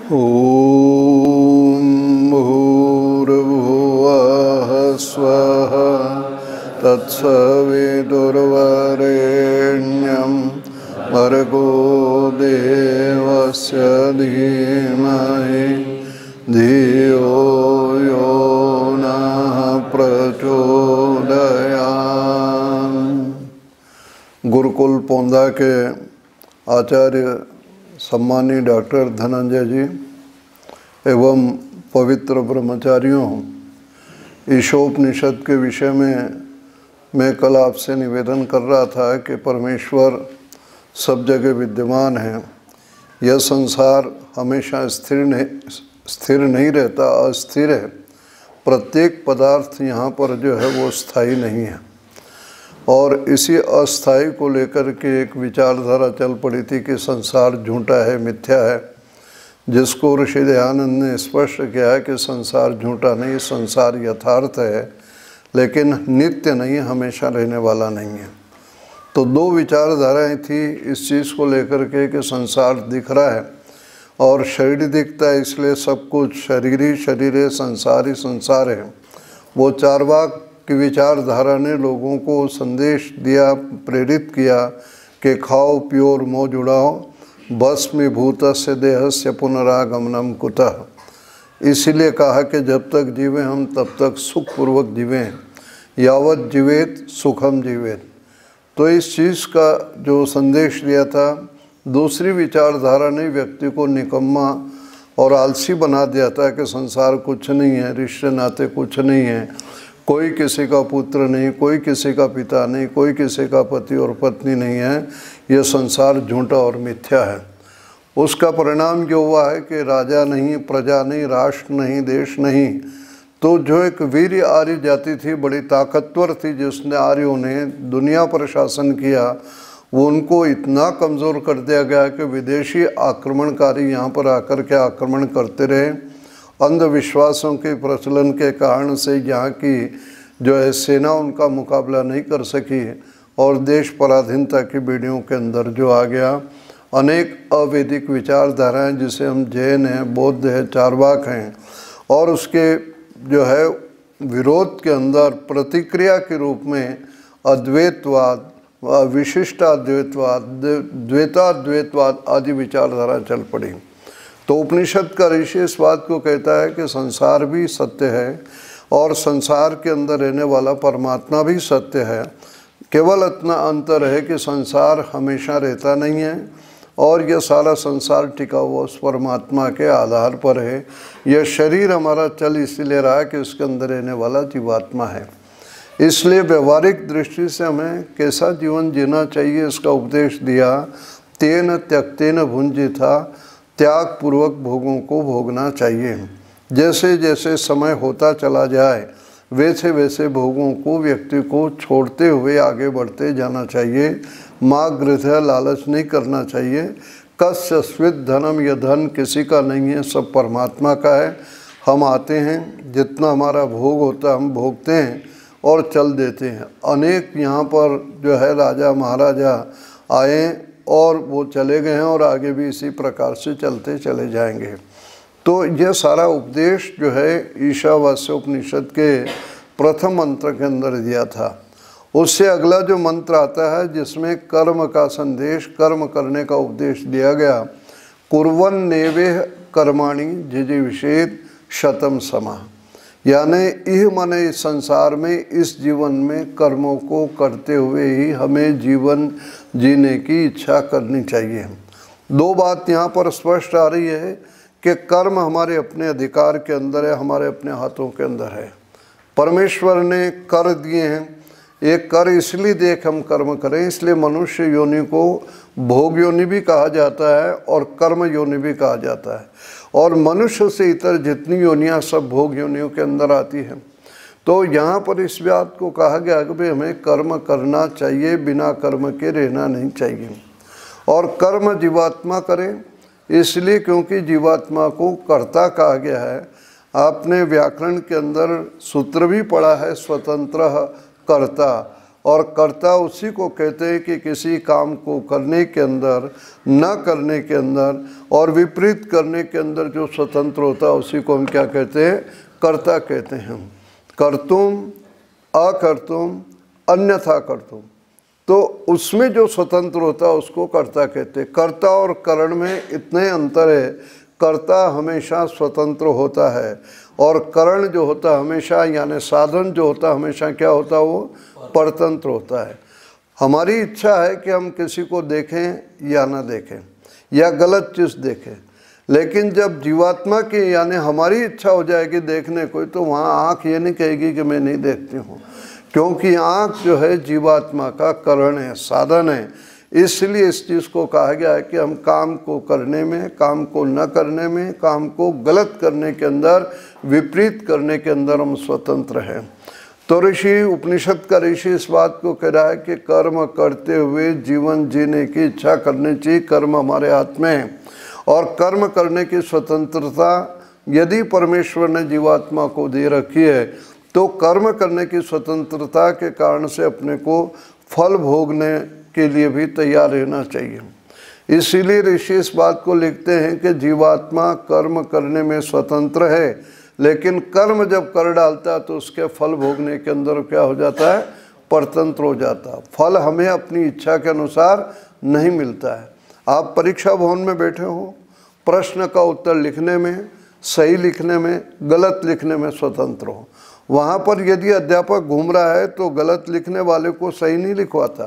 ॐ भूर्भुवः स्वः तत्सवितुर्वरेण्यं भर्गो देवस्य धीमहि धियो यो नः प्रचोदयात्। गुरुकुल पोंदा के आचार्य सम्मानी डॉक्टर धनंजय जी एवं पवित्र ब्रह्मचारियों, ईशोपनिषद के विषय में मैं कल आपसे निवेदन कर रहा था कि परमेश्वर सब जगह विद्यमान है। यह संसार हमेशा स्थिर नहीं रहता, अस्थिर है। प्रत्येक पदार्थ यहाँ पर जो है वो स्थायी नहीं है और इसी अस्थाई को लेकर के एक विचारधारा चल पड़ी थी कि संसार झूठा है, मिथ्या है, जिसको ऋषि दयानंद ने स्पष्ट किया है कि संसार झूठा नहीं, संसार यथार्थ है लेकिन नित्य नहीं, हमेशा रहने वाला नहीं है। तो दो विचारधाराएं थी इस चीज़ को लेकर के कि संसार दिख रहा है और शरीर दिखता है इसलिए सब कुछ शरीर ही शरीर है, संसार ही संसार है। वो चारवाक की विचारधारा ने लोगों को संदेश दिया, प्रेरित किया कि खाओ पियो और मौज उड़ाओ, भस्मीभूतस्य देहस्य पुनरागमनम कुतः। इसीलिए कहा कि जब तक जीवें हम तब तक सुखपूर्वक जीवें, यावत जीवेत सुखम जीवेत। तो इस चीज़ का जो संदेश दिया था, दूसरी विचारधारा ने व्यक्ति को निकम्मा और आलसी बना दिया था कि संसार कुछ नहीं है, रिश्ते नाते कुछ नहीं है, कोई किसी का पुत्र नहीं, कोई किसी का पिता नहीं, कोई किसी का पति और पत्नी नहीं है, यह संसार झूठा और मिथ्या है। उसका परिणाम जो हुआ है कि राजा नहीं, प्रजा नहीं, राष्ट्र नहीं, देश नहीं। तो जो एक वीर आर्य जाति थी, बड़ी ताकतवर थी, जिसने आर्यों ने दुनिया पर शासन किया, वो उनको इतना कमज़ोर कर दिया गया कि विदेशी आक्रमणकारी यहाँ पर आकर के आक्रमण करते रहे। अंधविश्वासों के प्रचलन के कारण से यहाँ की जो है सेना उनका मुकाबला नहीं कर सकी और देश पराधीनता की बेड़ियों के अंदर जो आ गया। अनेक अवैदिक विचारधाराएं, जिसे हम जैन हैं, बौद्ध है, चारवाक हैं, और उसके जो है विरोध के अंदर प्रतिक्रिया के रूप में अद्वैतवाद, विशिष्टाद्वैतवाद, द्वैताद्वैतवाद आदि विचारधारा चल पड़ी। तो उपनिषद का ऋषि इस बात को कहता है कि संसार भी सत्य है और संसार के अंदर रहने वाला परमात्मा भी सत्य है। केवल इतना अंतर है कि संसार हमेशा रहता नहीं है और यह सारा संसार टिका हुआ उस परमात्मा के आधार पर है। यह शरीर हमारा चल इसलिए रहा है कि उसके अंदर रहने वाला जीवात्मा है। इसलिए व्यवहारिक दृष्टि से हमें कैसा जीवन जीना चाहिए इसका उपदेश दिया। तेन त्यक्तेन भुंजिथा, त्याग पूर्वक भोगों को भोगना चाहिए। जैसे जैसे समय होता चला जाए वैसे वैसे भोगों को व्यक्ति को छोड़ते हुए आगे बढ़ते जाना चाहिए। माग्रह लालच नहीं करना चाहिए। कस्यस्वित धनम, यह धन किसी का नहीं है, सब परमात्मा का है। हम आते हैं, जितना हमारा भोग होता है हम भोगते हैं और चल देते हैं। अनेक यहाँ पर जो है राजा महाराजा आए और वो चले गए हैं और आगे भी इसी प्रकार से चलते चले जाएंगे। तो यह सारा उपदेश जो है ईशावास्य उपनिषद के प्रथम मंत्र के अंदर दिया था। उससे अगला जो मंत्र आता है जिसमें कर्म का संदेश, कर्म करने का उपदेश दिया गया। कुर्वन् नेवेह कर्माणि जिजीविषेद शतम समा, यानी इह माने इस संसार में, इस जीवन में कर्मों को करते हुए ही हमें जीवन जीने की इच्छा करनी चाहिए। दो बात यहाँ पर स्पष्ट आ रही है कि कर्म हमारे अपने अधिकार के अंदर है, हमारे अपने हाथों के अंदर है। परमेश्वर ने कर दिए हैं। एक कर इसलिए देख हम कर्म करें, इसलिए मनुष्य योनि को भोग योनि भी कहा जाता है और कर्म योनि भी कहा जाता है। और मनुष्य से इतर जितनी योनियाँ सब भोग योनियों के अंदर आती हैं। तो यहाँ पर इस बात को कहा गया कि भाई हमें कर्म करना चाहिए, बिना कर्म के रहना नहीं चाहिए। और कर्म जीवात्मा करें इसलिए क्योंकि जीवात्मा को कर्ता कहा गया है। आपने व्याकरण के अंदर सूत्र भी पढ़ा है, स्वतंत्र कर्ता, और कर्ता उसी को कहते हैं कि किसी काम को करने के अंदर, न करने के अंदर और विपरीत करने के अंदर जो स्वतंत्र होता है उसी को हम क्या कहते हैं? कर्ता कहते हैं। कर्तुम, अकर्तुम, अन्यथा कर्तुम, तो उसमें जो स्वतंत्र होता है उसको कर्ता कहते हैं। कर्ता और करण में इतने अंतर है, कर्ता हमेशा स्वतंत्र होता है और करण जो होता है हमेशा, यानी साधन जो होता है हमेशा क्या होता है? वो परतंत्र होता है। हमारी इच्छा है कि हम किसी को देखें या ना देखें या गलत चीज़ देखें, लेकिन जब जीवात्मा की यानी हमारी इच्छा हो जाएगी देखने को, तो वहाँ आँख ये नहीं कहेगी कि मैं नहीं देखती हूँ, क्योंकि आँख जो है जीवात्मा का करण है, साधन है। इसलिए इस चीज़ को कहा गया है कि हम काम को करने में, काम को न करने में, काम को गलत करने के अंदर, विपरीत करने के अंदर हम स्वतंत्र हैं। तो ऋषि, उपनिषद का ऋषि इस बात को कह रहा है कि कर्म करते हुए जीवन जीने की इच्छा करनी चाहिए। कर्म हमारे हाथ में है और कर्म करने की स्वतंत्रता यदि परमेश्वर ने जीवात्मा को दे रखी है, तो कर्म करने की स्वतंत्रता के कारण से अपने को फल भोगने के लिए भी तैयार रहना चाहिए। इसीलिए ऋषि इस बात को लिखते हैं कि जीवात्मा कर्म करने में स्वतंत्र है, लेकिन कर्म जब कर डालता है तो उसके फल भोगने के अंदर क्या हो जाता है? परतंत्र हो जाता है। फल हमें अपनी इच्छा के अनुसार नहीं मिलता है। आप परीक्षा भवन में बैठे हो, प्रश्न का उत्तर लिखने में, सही लिखने में, गलत लिखने में स्वतंत्र हो। वहाँ पर यदि अध्यापक घूम रहा है तो गलत लिखने वाले को सही नहीं लिखवाता,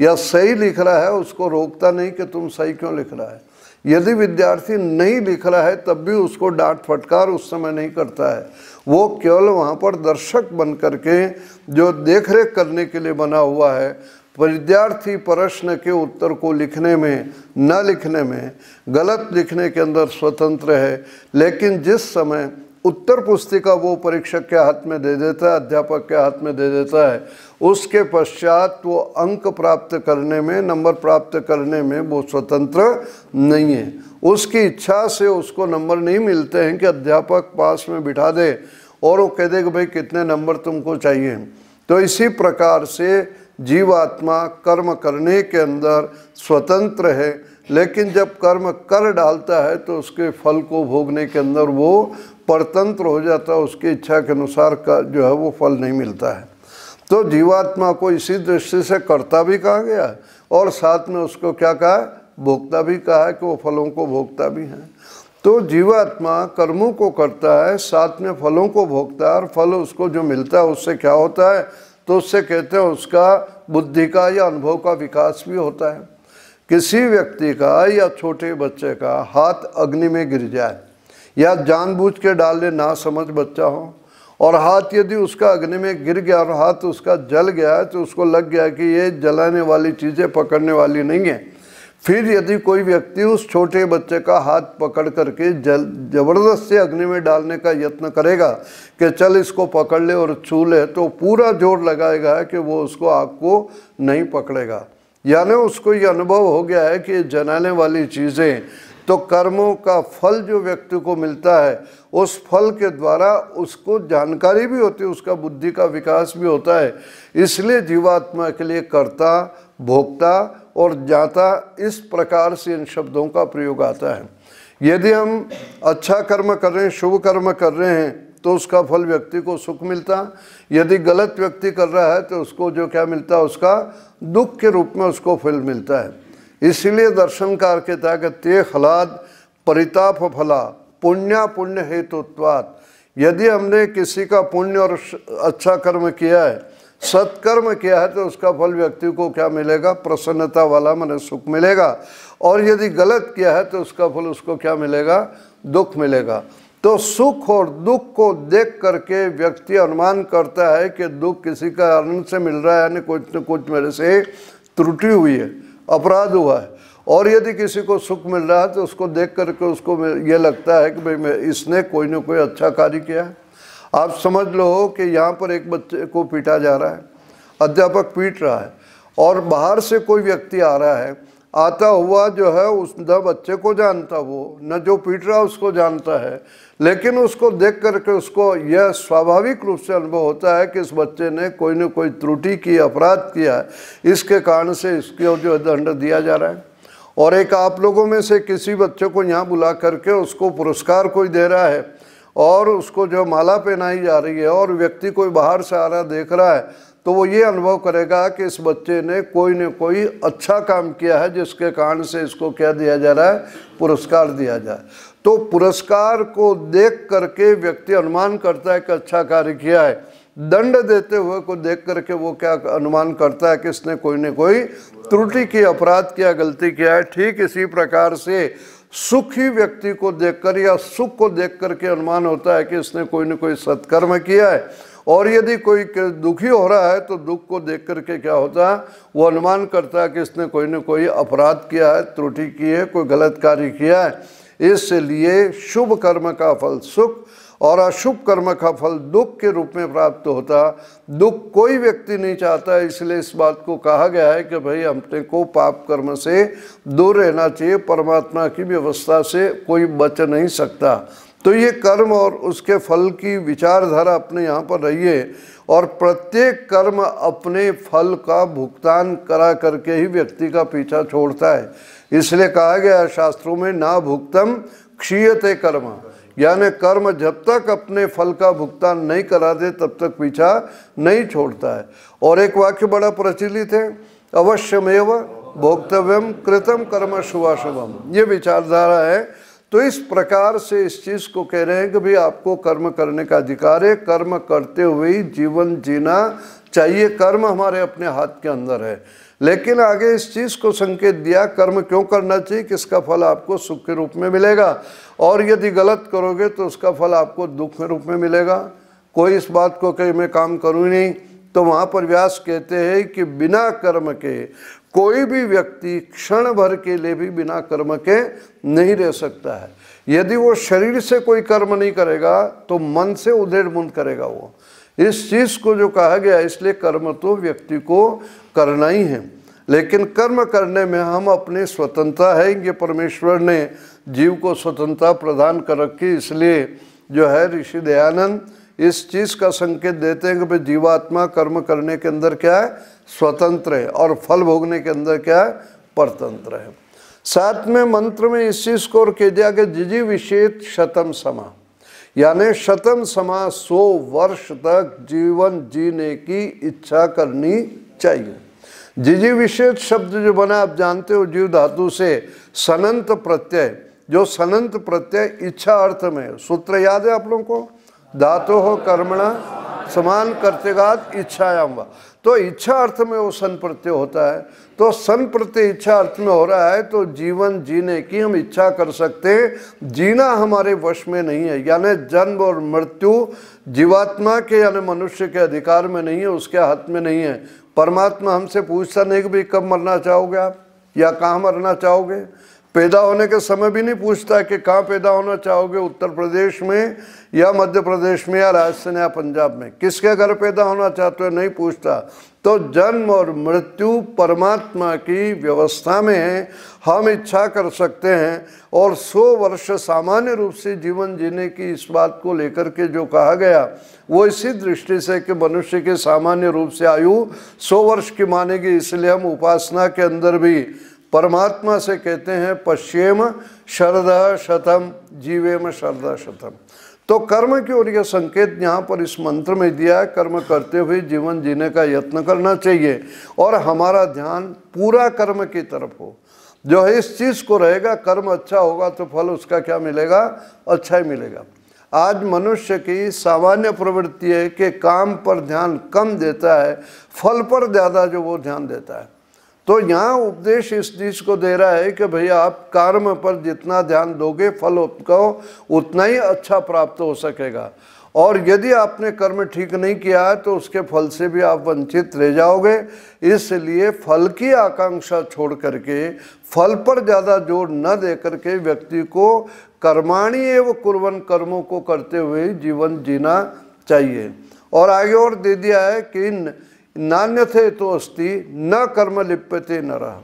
या सही लिख रहा है उसको रोकता नहीं कि तुम सही क्यों लिख रहा है। यदि विद्यार्थी नहीं लिख रहा है तब भी उसको डांट फटकार उस समय नहीं करता है, वो केवल वहाँ पर दर्शक बन करके जो देख रेख करने के लिए बना हुआ है। विद्यार्थी प्रश्न के उत्तर को लिखने में, न लिखने में, गलत लिखने के अंदर स्वतंत्र है, लेकिन जिस समय उत्तर पुस्तिका वो परीक्षक के हाथ में दे देता है, अध्यापक के हाथ में दे देता है, उसके पश्चात वो अंक प्राप्त करने में, नंबर प्राप्त करने में वो स्वतंत्र नहीं है। उसकी इच्छा से उसको नंबर नहीं मिलते हैं कि अध्यापक पास में बिठा दे और वो कह दे कि भाई कितने नंबर तुमको चाहिए। तो इसी प्रकार से जीवात्मा कर्म करने के अंदर स्वतंत्र है, लेकिन जब कर्म कर डालता है तो उसके फल को भोगने के अंदर वो परतंत्र हो जाता है, उसकी इच्छा के अनुसार का जो है वो फल नहीं मिलता है। तो जीवात्मा को इसी दृष्टि से कर्ता भी कहा गया और साथ में उसको क्या कहा है? भोक्ता भी कहा है कि वो फलों को भोगता भी है। तो जीवात्मा कर्मों को करता है, साथ में फलों को भोगता है, और फल उसको जो मिलता है उससे क्या होता है? तो उससे कहते हैं उसका बुद्धि का या अनुभव का विकास भी होता है। किसी व्यक्ति का या छोटे बच्चे का हाथ अग्नि में गिर जाए या जानबूझ के डाल ले, ना समझ बच्चा हो, और हाथ यदि उसका अग्नि में गिर गया और हाथ उसका जल गया है तो उसको लग गया कि ये जलाने वाली चीज़ें पकड़ने वाली नहीं है। फिर यदि कोई व्यक्ति उस छोटे बच्चे का हाथ पकड़ करके जबरदस्ती अग्नि में डालने का यत्न करेगा कि चल इसको पकड़ ले और छू ले, तो पूरा जोर लगाएगा कि वो उसको आग को नहीं पकड़ेगा। यानी उसको ये अनुभव हो गया है कि जलाने वाली चीज़ें, तो कर्मों का फल जो व्यक्ति को मिलता है उस फल के द्वारा उसको जानकारी भी होती है, उसका बुद्धि का विकास भी होता है। इसलिए जीवात्मा के लिए कर्ता, भोक्ता और ज्ञाता, इस प्रकार से इन शब्दों का प्रयोग आता है। यदि हम अच्छा कर्म कर रहे हैं, शुभ कर्म कर रहे हैं, तो उसका फल व्यक्ति को सुख मिलता। यदि गलत व्यक्ति कर रहा है तो उसको जो क्या मिलता है? उसका दुख के रूप में उसको फल मिलता है। इसीलिए दर्शनकार कहता है कि ते हलाद परिताप फला पुण्या पुण्य हेतुत्वात्। यदि हमने किसी का पुण्य और अच्छा कर्म किया है, सत्कर्म किया है, तो उसका फल व्यक्ति को क्या मिलेगा? प्रसन्नता वाला मन सुख मिलेगा। और यदि गलत किया है तो उसका फल उसको क्या मिलेगा? दुख मिलेगा। तो सुख और दुख को देख करके व्यक्ति अनुमान करता है कि दुख किसी का कारण से मिल रहा है, यानी कुछ न कुछ मेरे से त्रुटि हुई है, अपराध हुआ है। और यदि किसी को सुख मिल रहा है तो उसको देख करके उसको ये लगता है कि भाई इसने कोई ना कोई अच्छा कार्य किया है। आप समझ लो कि यहाँ पर एक बच्चे को पीटा जा रहा है, अध्यापक पीट रहा है, और बाहर से कोई व्यक्ति आ रहा है, आता हुआ जो है उस न बच्चे को जानता वो, न जो पीट रहा उसको जानता है, लेकिन उसको देख करके उसको यह स्वाभाविक रूप से अनुभव होता है कि इस बच्चे ने कोई न कोई त्रुटि की, अपराध किया है, इसके कारण से इसको जो दंड दिया जा रहा है। और एक आप लोगों में से किसी बच्चे को यहाँ बुला करके उसको पुरस्कार कोई दे रहा है और उसको जो माला पहनाई जा रही है और व्यक्ति कोई बाहर से आ रहा देख रहा है, तो वो ये अनुभव करेगा कि इस बच्चे ने कोई न कोई अच्छा काम किया है, जिसके कारण से इसको क्या दिया जा रहा है, पुरस्कार दिया जाए। तो पुरस्कार को देख करके व्यक्ति अनुमान करता है कि अच्छा कार्य किया है, दंड देते हुए को देख करके वो क्या अनुमान करता है कि इसने कोई न कोई त्रुटि की, अपराध किया, गलती किया है। ठीक इसी प्रकार से सुखी व्यक्ति को देखकर या सुख को देख करके अनुमान होता है कि इसने कोई न कोई सत्कर्म किया है। और यदि कोई दुखी हो रहा है तो दुख को देख करके क्या होता है, वो अनुमान करता है कि इसने कोई न कोई अपराध किया है, त्रुटि की है, कोई गलत कार्य किया है। इसलिए शुभ कर्म का फल सुख और अशुभ कर्म का फल दुख के रूप में प्राप्त होता। दुख कोई व्यक्ति नहीं चाहता, इसलिए इस बात को कहा गया है कि भाई अपने को पाप कर्म से दूर रहना चाहिए, परमात्मा की व्यवस्था से कोई बच नहीं सकता। तो ये कर्म और उसके फल की विचारधारा अपने यहाँ पर रहिए, और प्रत्येक कर्म अपने फल का भुगतान करा करके ही व्यक्ति का पीछा छोड़ता है। इसलिए कहा गया है शास्त्रों में, ना भुक्तम क्षीयते कर्म, यानी कर्म जब तक अपने फल का भुगतान नहीं करा दे तब तक पीछा नहीं छोड़ता है। और एक वाक्य बड़ा प्रचलित है, अवश्यमेव भोक्तव्यम कृतम कर्म शुभाशुभम, ये विचारधारा है। तो इस प्रकार से इस चीज़ को कह रहे हैं कि भाई आपको कर्म करने का अधिकार है, कर्म करते हुए ही जीवन जीना चाहिए। कर्म हमारे अपने हाथ के अंदर है, लेकिन आगे इस चीज़ को संकेत दिया कर्म क्यों करना चाहिए, किसका फल आपको सुख के रूप में मिलेगा, और यदि गलत करोगे तो उसका फल आपको दुख के रूप में मिलेगा। कोई इस बात को कहे मैं काम करूँ नहीं, तो वहाँ पर व्यास कहते हैं कि बिना कर्म के कोई भी व्यक्ति क्षण भर के लिए भी बिना कर्म के नहीं रह सकता है। यदि वो शरीर से कोई कर्म नहीं करेगा तो मन से उधेड़-बुन करेगा वो। इस चीज़ को जो कहा गया, इसलिए कर्म तो व्यक्ति को करना ही है, लेकिन कर्म करने में हम अपनी स्वतंत्रता है, ये परमेश्वर ने जीव को स्वतंत्रता प्रदान कर रखी। इसलिए जो है ऋषि दयानंद इस चीज़ का संकेत देते हैं कि भाई जीवात्मा कर्म करने के अंदर क्या है, स्वतंत्र है, और फल भोगने के अंदर क्या है, परतंत्र है। साथ में मंत्र में इस चीज़ को और कह दिया कि जिजीविषेत शतम समा, यानी शतम समा 100 वर्ष तक जीवन जीने की इच्छा करनी चाहिए। जिजीविषेत शब्द जो बना आप जानते हो, जीव धातु से सनंत प्रत्यय, जो सनंत प्रत्यय इच्छा अर्थ में, सूत्र याद है आप लोगों को, धातु हो कर्मणा समान कर्तेगात इच्छायाम वा, तो इच्छा अर्थ में वो सन प्रत्यय होता है। तो सन प्रत्यय इच्छा अर्थ में हो रहा है, तो जीवन जीने की हम इच्छा कर सकते हैं, जीना हमारे वश में नहीं है। यानी जन्म और मृत्यु जीवात्मा के यानी मनुष्य के अधिकार में नहीं है, उसके हाथ में नहीं है। परमात्मा हमसे पूछता नहीं कि भाई कब मरना चाहोगे आप या कहाँ मरना चाहोगे, पैदा होने के समय भी नहीं पूछता कि कहाँ पैदा होना चाहोगे, उत्तर प्रदेश में या मध्य प्रदेश में या राजस्थान या पंजाब में, किसके घर पैदा होना चाहते हो, नहीं पूछता। तो जन्म और मृत्यु परमात्मा की व्यवस्था में है, हम इच्छा कर सकते हैं। और 100 वर्ष सामान्य रूप से जीवन जीने की इस बात को लेकर के जो कहा गया, वो इसी दृष्टि से कि मनुष्य के सामान्य रूप से आयु 100 वर्ष की मानेगी। इसलिए हम उपासना के अंदर भी परमात्मा से कहते हैं पश्येम शरद शतम जीवेम शरद शतम। तो कर्म की ओर यह संकेत यहाँ पर इस मंत्र में दिया है, कर्म करते हुए जीवन जीने का यत्न करना चाहिए और हमारा ध्यान पूरा कर्म की तरफ हो। जो है इस चीज़ को रहेगा, कर्म अच्छा होगा तो फल उसका क्या मिलेगा, अच्छा ही मिलेगा। आज मनुष्य की सामान्य प्रवृत्ति है कि काम पर ध्यान कम देता है, फल पर ज़्यादा जो वो ध्यान देता है। तो यहाँ उपदेश इस चीज़ को दे रहा है कि भैया आप कर्म पर जितना ध्यान दोगे फल को उतना ही अच्छा प्राप्त हो सकेगा, और यदि आपने कर्म ठीक नहीं किया है तो उसके फल से भी आप वंचित रह जाओगे। इसलिए फल की आकांक्षा छोड़ करके फल पर ज़्यादा जोर न दे करके व्यक्ति को कर्माणि एवं कुर्वन्, कर्मों को करते हुए जीवन जीना चाहिए। और आगे और दे दिया है कि नान्यथे तो अस्ति न कर्म लिप्यते नरः,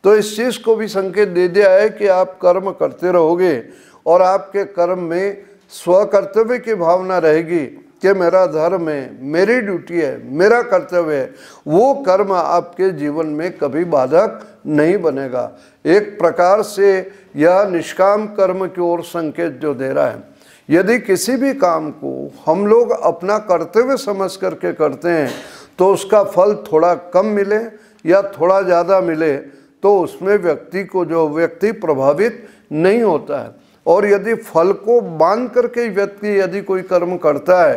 तो इस चीज़ को भी संकेत दे दिया है कि आप कर्म करते रहोगे और आपके कर्म में स्वकर्तव्य की भावना रहेगी कि मेरा धर्म है, मेरी ड्यूटी है, मेरा कर्तव्य है, वो कर्म आपके जीवन में कभी बाधक नहीं बनेगा। एक प्रकार से यह निष्काम कर्म की ओर संकेत जो दे रहा है। यदि किसी भी काम को हम लोग अपना कर्तव्य समझ करके करते हैं तो उसका फल थोड़ा कम मिले या थोड़ा ज़्यादा मिले तो उसमें व्यक्ति प्रभावित नहीं होता है। और यदि फल को बांध करके व्यक्ति यदि कोई कर्म करता है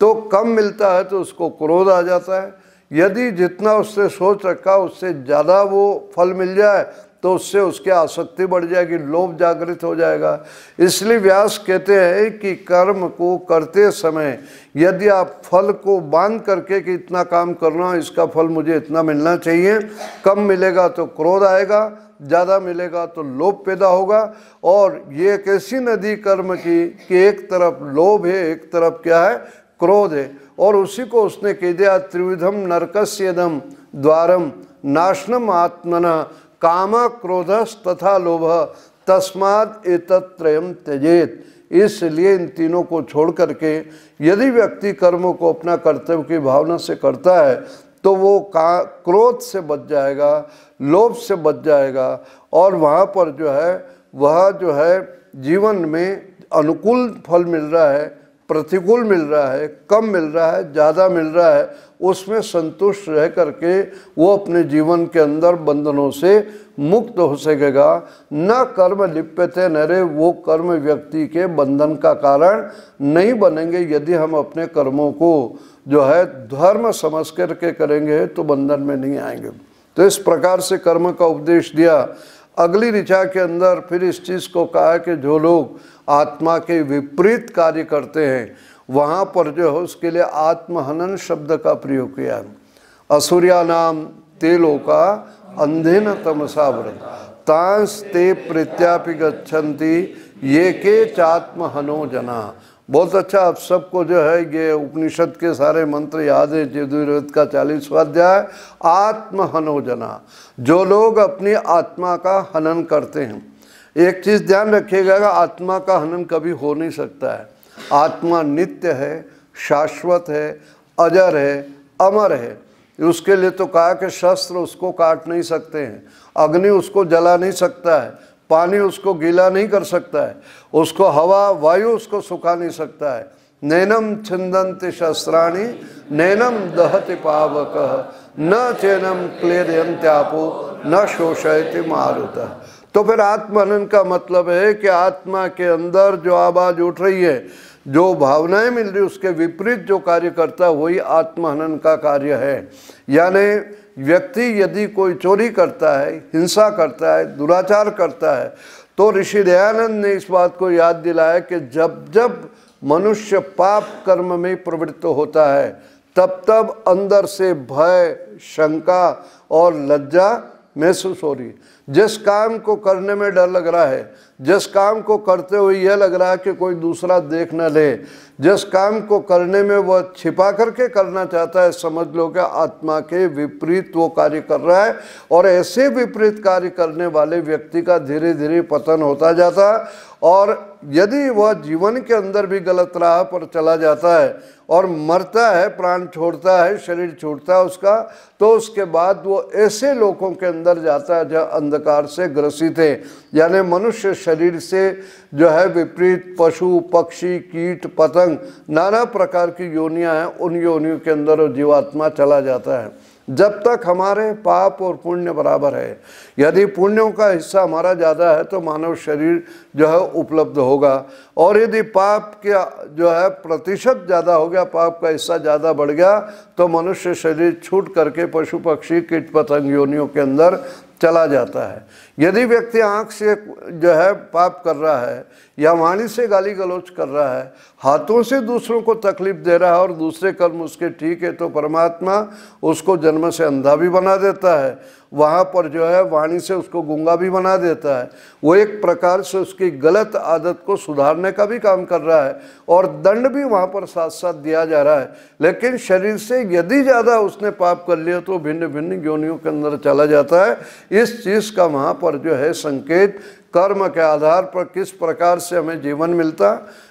तो कम मिलता है तो उसको क्रोध आ जाता है। यदि जितना उससे सोच रखा उससे ज़्यादा वो फल मिल जाए तो उससे उसकी आसक्ति बढ़ जाएगी, लोभ जागृत हो जाएगा। इसलिए व्यास कहते हैं कि कर्म को करते समय यदि आप फल को बांध करके कि इतना काम करना, इसका फल मुझे इतना मिलना चाहिए, कम मिलेगा तो क्रोध आएगा, ज़्यादा मिलेगा तो लोभ पैदा होगा। और ये एक ऐसी नदी कर्म की कि एक तरफ लोभ है, एक तरफ क्या है, क्रोध है। और उसी को उसने कह दिया, त्रिविधम नरकस्येदम द्वारम नाशनम आत्मना काम क्रोधस तथा लोभ तस्माद एतत्त्रयम त्यजेत। इसलिए इन तीनों को छोड़ करके यदि व्यक्ति कर्मों को अपना कर्तव्य की भावना से करता है तो वो क्रोध से बच जाएगा, लोभ से बच जाएगा और वहाँ पर जो है जीवन में अनुकूल फल मिल रहा है, प्रतिकूल मिल रहा है, कम मिल रहा है, ज़्यादा मिल रहा है, उसमें संतुष्ट रह करके वो अपने जीवन के अंदर बंधनों से मुक्त हो सकेगा। न कर्म लिप्यते नरे, वो कर्म व्यक्ति के बंधन का कारण नहीं बनेंगे। यदि हम अपने कर्मों को जो है धर्म समझ करके करेंगे तो बंधन में नहीं आएंगे। तो इस प्रकार से कर्म का उपदेश दिया। अगली ऋचा के अंदर फिर इस चीज़ को कहा कि जो लोग आत्मा के विपरीत कार्य करते हैं वहाँ पर जो है उसके लिए आत्महनन शब्द का प्रयोग किया। असुर्या नाम ते लोका अंधेन तमसा व्रत तांस ते प्रत्यापि गच्छन्ति ये के चात्महनो जना। बहुत अच्छा, आप सबको जो है ये उपनिषद के सारे मंत्र याद है। यजुर्वेद का 40वां अध्याय, आत्महनो जना, जो लोग अपनी आत्मा का हनन करते हैं। एक चीज़ ध्यान रखिएगा, आत्मा का हनन कभी हो नहीं सकता है। आत्मा नित्य है, शाश्वत है, अजर है, अमर है। उसके लिए तो कहा कि शस्त्र उसको काट नहीं सकते हैं, अग्नि उसको जला नहीं सकता है, पानी उसको गीला नहीं कर सकता है, उसको हवा वायु उसको सुखा नहीं सकता है। नैनम छिंदन्ति शस्त्राणि नैनम दहति पावकः न चैनम क्लेदयन्त्यापो न शोषयति मारुतः। तो फिर आत्महनन का मतलब है कि आत्मा के अंदर जो आवाज़ उठ रही है, जो भावनाएं मिल रही, उसके विपरीत जो कार्य करता है वही आत्महनन का कार्य है। यानी व्यक्ति यदि कोई चोरी करता है, हिंसा करता है, दुराचार करता है, तो ऋषि दयानंद ने इस बात को याद दिलाया कि जब जब मनुष्य पाप कर्म में प्रवृत्त होता है तब तब अंदर से भय, शंका और लज्जा महसूस हो रही है। जिस काम को करने में डर लग रहा है, जिस काम को करते हुए यह लग रहा है कि कोई दूसरा देख न ले, जिस काम को करने में वह छिपा करके करना चाहता है, समझ लो कि आत्मा के विपरीत वो कार्य कर रहा है। और ऐसे विपरीत कार्य करने वाले व्यक्ति का धीरे धीरे पतन होता जाता है। और यदि वह जीवन के अंदर भी गलत राह पर चला जाता है और मरता है, प्राण छोड़ता है, शरीर छूटता है उसका, तो उसके बाद वो ऐसे लोगों के अंदर जाता है जो अंधकार से ग्रसित है। यानी मनुष्य शरीर से जो है विपरीत पशु, पक्षी, कीट, पतंग, नाना प्रकार की योनियां हैं, उन योनियों के अंदर वो जीवात्मा चला जाता है। जब तक हमारे पाप और पुण्य बराबर है, यदि पुण्यों का हिस्सा हमारा ज़्यादा है तो मानव शरीर जो है उपलब्ध होगा, और यदि पाप का जो है प्रतिशत ज़्यादा हो गया, पाप का हिस्सा ज़्यादा बढ़ गया, तो मनुष्य शरीर छूट करके पशु पक्षी कीट पतंग योनियों के अंदर चला जाता है। यदि व्यक्ति आँख से जो है पाप कर रहा है या वाणी से गाली गलौज कर रहा है, हाथों से दूसरों को तकलीफ दे रहा है और दूसरे कर्म उसके ठीक है, तो परमात्मा उसको जन्म से अंधा भी बना देता है वहाँ पर जो है वाणी से उसको गूंगा भी बना देता है। वो एक प्रकार से उसकी गलत आदत को सुधारने का भी काम कर रहा है और दंड भी वहाँ पर साथ साथ दिया जा रहा है। लेकिन शरीर से यदि ज़्यादा उसने पाप कर लिया तो भिन्न भिन्न योनियों के अंदर चला जाता है। इस चीज़ का वहाँ पर जो है संकेत कर्म के आधार पर किस प्रकार से हमें जीवन मिलता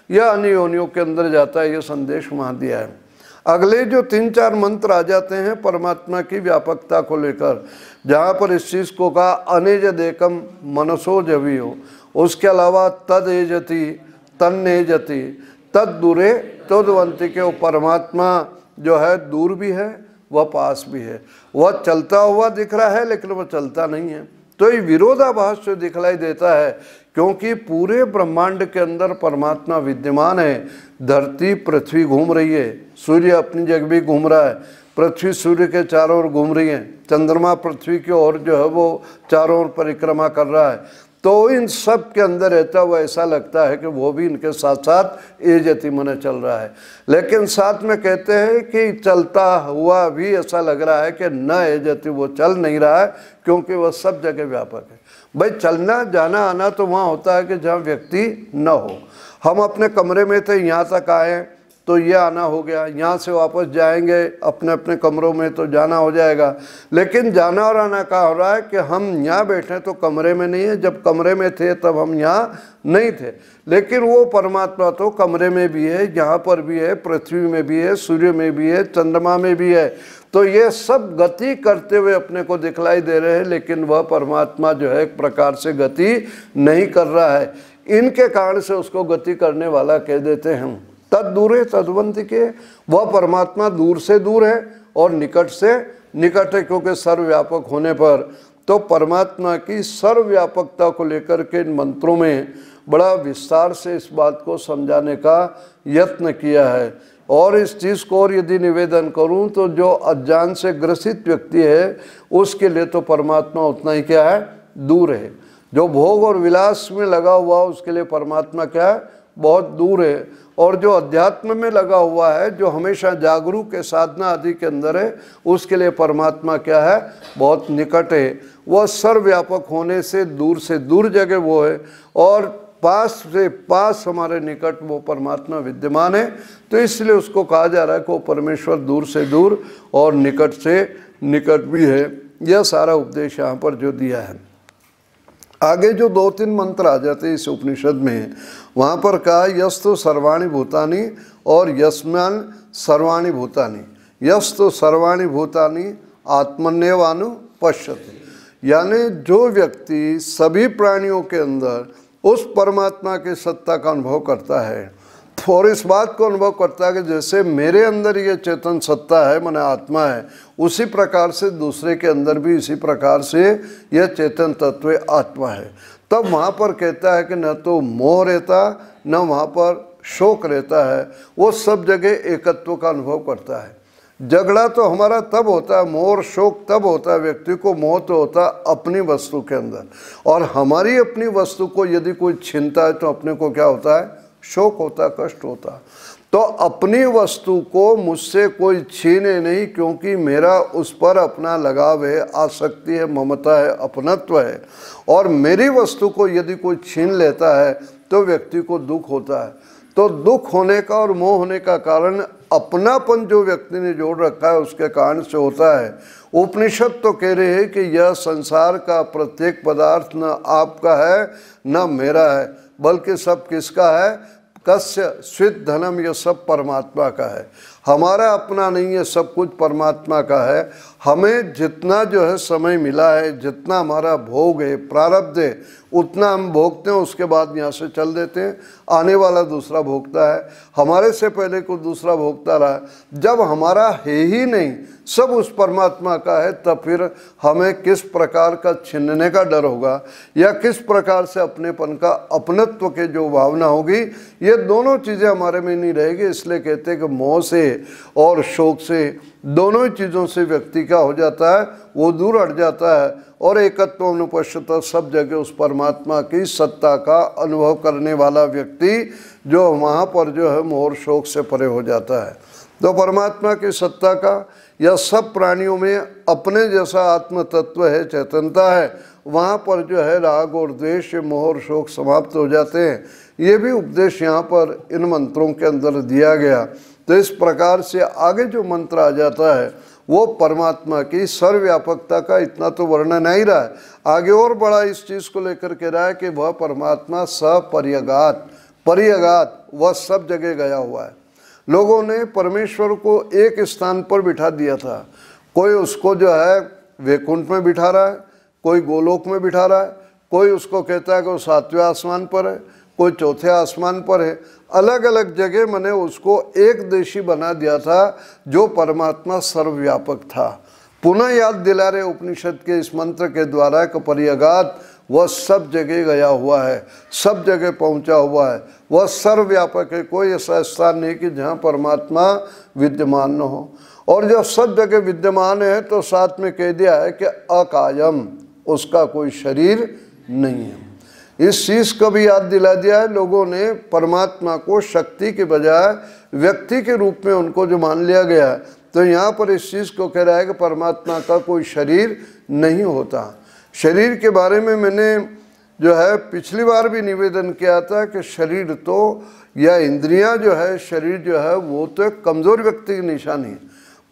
या अन्य योनियों के अंदर जाता है, ये संदेश वहाँ दिया है। अगले जो 3-4 मंत्र आ जाते हैं परमात्मा की व्यापकता को लेकर, जहाँ पर इस चीज़ को कहा अनेज देकम मनसो जवी हो, उसके अलावा तद एजति तन्नेजति तद दूरे तद्वंति के, वो परमात्मा जो है दूर भी है वह पास भी है। वह चलता हुआ दिख रहा है लेकिन वह चलता नहीं है। तो ये विरोधाभास जो दिखलाई देता है, क्योंकि पूरे ब्रह्मांड के अंदर परमात्मा विद्यमान है। धरती पृथ्वी घूम रही है, सूर्य अपनी जगह भी घूम रहा है, पृथ्वी सूर्य के चारों ओर घूम रही है, चंद्रमा पृथ्वी की ओर जो है वो चारों ओर परिक्रमा कर रहा है। तो इन सब के अंदर रहता हुआ ऐसा लगता है कि वो भी इनके साथ साथ एजति मन चल रहा है। लेकिन साथ में कहते हैं कि चलता हुआ भी ऐसा लग रहा है कि न एजति, वो चल नहीं रहा है क्योंकि वह सब जगह व्यापक है। भाई चलना जाना आना तो वहाँ होता है कि जहाँ व्यक्ति न हो। हम अपने कमरे में थे, यहाँ तक आए तो ये आना हो गया, यहाँ से वापस जाएंगे अपने अपने कमरों में तो जाना हो जाएगा। लेकिन जाना और आना क्या हो रहा है कि हम यहाँ बैठे तो कमरे में नहीं है, जब कमरे में थे तब हम यहाँ नहीं थे। लेकिन वो परमात्मा तो कमरे में भी है, यहाँ पर भी है, पृथ्वी में भी है, सूर्य में भी है, चंद्रमा में भी है। तो ये सब गति करते हुए अपने को दिखलाई दे रहे हैं, लेकिन वह परमात्मा जो है एक प्रकार से गति नहीं कर रहा है। इनके कारण से उसको गति करने वाला कह देते हैं हम। तद दूरे तद्वंति के, वह परमात्मा दूर से दूर है और निकट से निकट है, क्योंकि सर्वव्यापक होने पर। तो परमात्मा की सर्वव्यापकता को लेकर के इन मंत्रों में बड़ा विस्तार से इस बात को समझाने का यत्न किया है। और इस चीज़ को और यदि निवेदन करूं तो जो अज्ञान से ग्रसित व्यक्ति है उसके लिए तो परमात्मा उतना ही क्या है, दूर है। जो भोग और विलास में लगा हुआ उसके लिए परमात्मा क्या है, बहुत दूर है। और जो अध्यात्म में लगा हुआ है, जो हमेशा जागरूक है, साधना आदि के अंदर है, उसके लिए परमात्मा क्या है, बहुत निकट है। वह सर्वव्यापक होने से दूर जगह वो है और पास से पास हमारे निकट वो परमात्मा विद्यमान है। तो इसलिए उसको कहा जा रहा है कि वो परमेश्वर दूर से दूर और निकट से निकट भी है। यह सारा उपदेश यहाँ पर जो दिया है। आगे जो 2-3 मंत्र आ जाते हैं इस उपनिषद में, वहाँ पर कहा यस्तु सर्वाणि भूतानि और यस्मान सर्वाणि भूतानि, यस्तु सर्वाणि भूतानि आत्मन्यवानु पश्यति, यानी जो व्यक्ति सभी प्राणियों के अंदर उस परमात्मा की सत्ता का अनुभव करता है और इस बात को अनुभव करता है कि जैसे मेरे अंदर ये चेतन सत्ता है, माने आत्मा है, उसी प्रकार से दूसरे के अंदर भी इसी प्रकार से यह चेतन तत्व आत्मा है, तब वहाँ पर कहता है कि न तो मोह रहता न वहाँ पर शोक रहता है। वो सब जगह एकत्व का अनुभव करता है। झगड़ा तो हमारा तब होता है, मोह और शोक तब होता है, व्यक्ति को मोह तो होता है अपनी वस्तु के अंदर, और हमारी अपनी वस्तु को यदि कोई छीनता है तो अपने को क्या होता है, शोक होता, कष्ट होता। तो अपनी वस्तु को मुझसे कोई छीने नहीं, क्योंकि मेरा उस पर अपना लगाव है, आसक्ति है, ममता है, अपनत्व है। और मेरी वस्तु को यदि कोई छीन लेता है तो व्यक्ति को दुख होता है। तो दुख होने का और मोह होने का कारण अपनापन जो व्यक्ति ने जोड़ रखा है उसके कारण से होता है। उपनिषद तो कह रहे हैं कि यह संसार का प्रत्येक पदार्थ न आपका है न मेरा है, बल्कि सब किसका है, कस्य स्वित धनम, यह सब परमात्मा का है। हमारा अपना नहीं है, सब कुछ परमात्मा का है। हमें जितना जो है समय मिला है, जितना हमारा भोग है, प्रारब्ध है, उतना हम भोगते हैं, उसके बाद यहाँ से चल देते हैं। आने वाला दूसरा भोगता है, हमारे से पहले को दूसरा भोगता रहा। जब हमारा है ही नहीं, सब उस परमात्मा का है, तब फिर हमें किस प्रकार का छीनने का डर होगा या किस प्रकार से अपनेपन का, अपनत्व के जो भावना होगी, ये दोनों चीज़ें हमारे में नहीं रहेगी। इसलिए कहते हैं कि मोह से और शोक से, दोनों ही चीज़ों से व्यक्ति का हो जाता है, वो दूर हट जाता है और एकत्व अनुपश्यत, सब जगह उस परमात्मा की सत्ता का अनुभव करने वाला व्यक्ति जो वहाँ पर जो है मोह और शोक से परे हो जाता है। तो परमात्मा की सत्ता का या सब प्राणियों में अपने जैसा आत्म तत्व है, चेतनता है, वहाँ पर जो है राग और द्वेष, मोह और शोक समाप्त हो जाते हैं। ये भी उपदेश यहाँ पर इन मंत्रों के अंदर दिया गया। तो इस प्रकार से आगे जो मंत्र आ जाता है वो परमात्मा की सर्वव्यापकता का इतना तो वर्णन नहीं रहा है, आगे और बड़ा इस चीज़ को लेकर के रहा है कि वह परमात्मा सपर्यगात, पर्यगात, वह सब जगह गया हुआ है। लोगों ने परमेश्वर को एक स्थान पर बिठा दिया था, कोई उसको जो है वैकुंठ में बिठा रहा है, कोई गोलोक में बिठा रहा है, कोई उसको कहता है कि वो 7वें आसमान पर है, कोई 4थे आसमान पर है। अलग अलग जगह मैंने उसको एक देशी बना दिया था जो परमात्मा सर्वव्यापक था। पुनः याद दिला रहे उपनिषद के इस मंत्र के द्वारा कि पर्यगात, वह सब जगह गया हुआ है, सब जगह पहुंचा हुआ है, वह सर्वव्यापक है। कोई ऐसा स्थान नहीं कि जहाँ परमात्मा विद्यमान न हो। और जब सब जगह विद्यमान है तो साथ में कह दिया है कि अकायम, उसका कोई शरीर नहीं है। इस चीज़ को भी याद दिला दिया है। लोगों ने परमात्मा को शक्ति के बजाय व्यक्ति के रूप में उनको जो मान लिया गया है, तो यहाँ पर इस चीज़ को कह रहा है कि परमात्मा का कोई शरीर नहीं होता। शरीर के बारे में मैंने जो है पिछली बार भी निवेदन किया था कि शरीर तो या इंद्रियां जो है, शरीर जो है वो तो एक कमज़ोर व्यक्ति की निशानी है।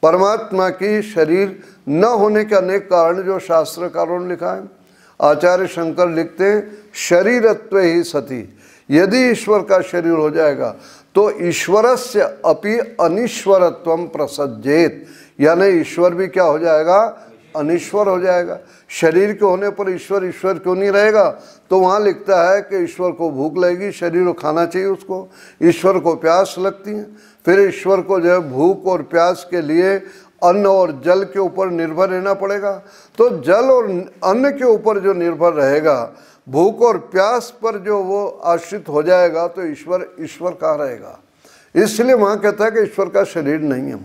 परमात्मा की शरीर न होने के अनेक कारण जो शास्त्रकारों ने लिखा है। आचार्य शंकर लिखते हैं शरीरत्व ही सती, यदि ईश्वर का शरीर हो जाएगा तो ईश्वरस्य अपि अनीश्वरत्वम प्रसज्जेत, यानी ईश्वर भी क्या हो जाएगा, अनीश्वर हो जाएगा। शरीर के होने पर ईश्वर ईश्वर क्यों नहीं रहेगा? तो वहाँ लिखता है कि ईश्वर को भूख लगेगी, शरीर को खाना चाहिए उसको, ईश्वर को प्यास लगती है, फिर ईश्वर को जो है भूख और प्यास के लिए अन्न और जल के ऊपर निर्भर रहना पड़ेगा। तो जल और अन्न के ऊपर जो निर्भर रहेगा, भूख और प्यास पर जो वो आश्रित हो जाएगा, तो ईश्वर ईश्वर कहाँ रहेगा? इसलिए वहाँ कहता है कि ईश्वर का शरीर नहीं है।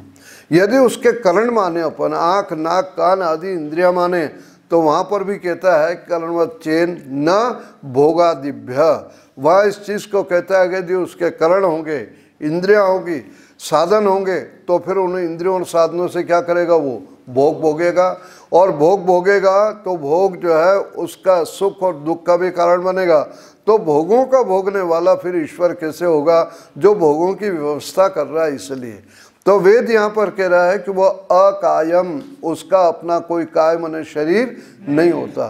यदि उसके करण माने अपन, आँख नाक कान आदि इंद्रिया माने, तो वहाँ पर भी कहता है करणवत चेन न भोगादिभ्य। वह इस चीज़ को कहता है कि यदि उसके करण होंगे, इंद्रियाँ होंगी, साधन होंगे, तो फिर उन इंद्रियों और साधनों से क्या करेगा? वो भोग भोगेगा। और भोग भोगेगा तो भोग जो है उसका सुख और दुख का भी कारण बनेगा। तो भोगों का भोगने वाला फिर ईश्वर कैसे होगा जो भोगों की व्यवस्था कर रहा है? इसलिए तो वेद यहाँ पर कह रहा है कि वह अकायम, उसका अपना कोई काय माने शरीर नहीं होता।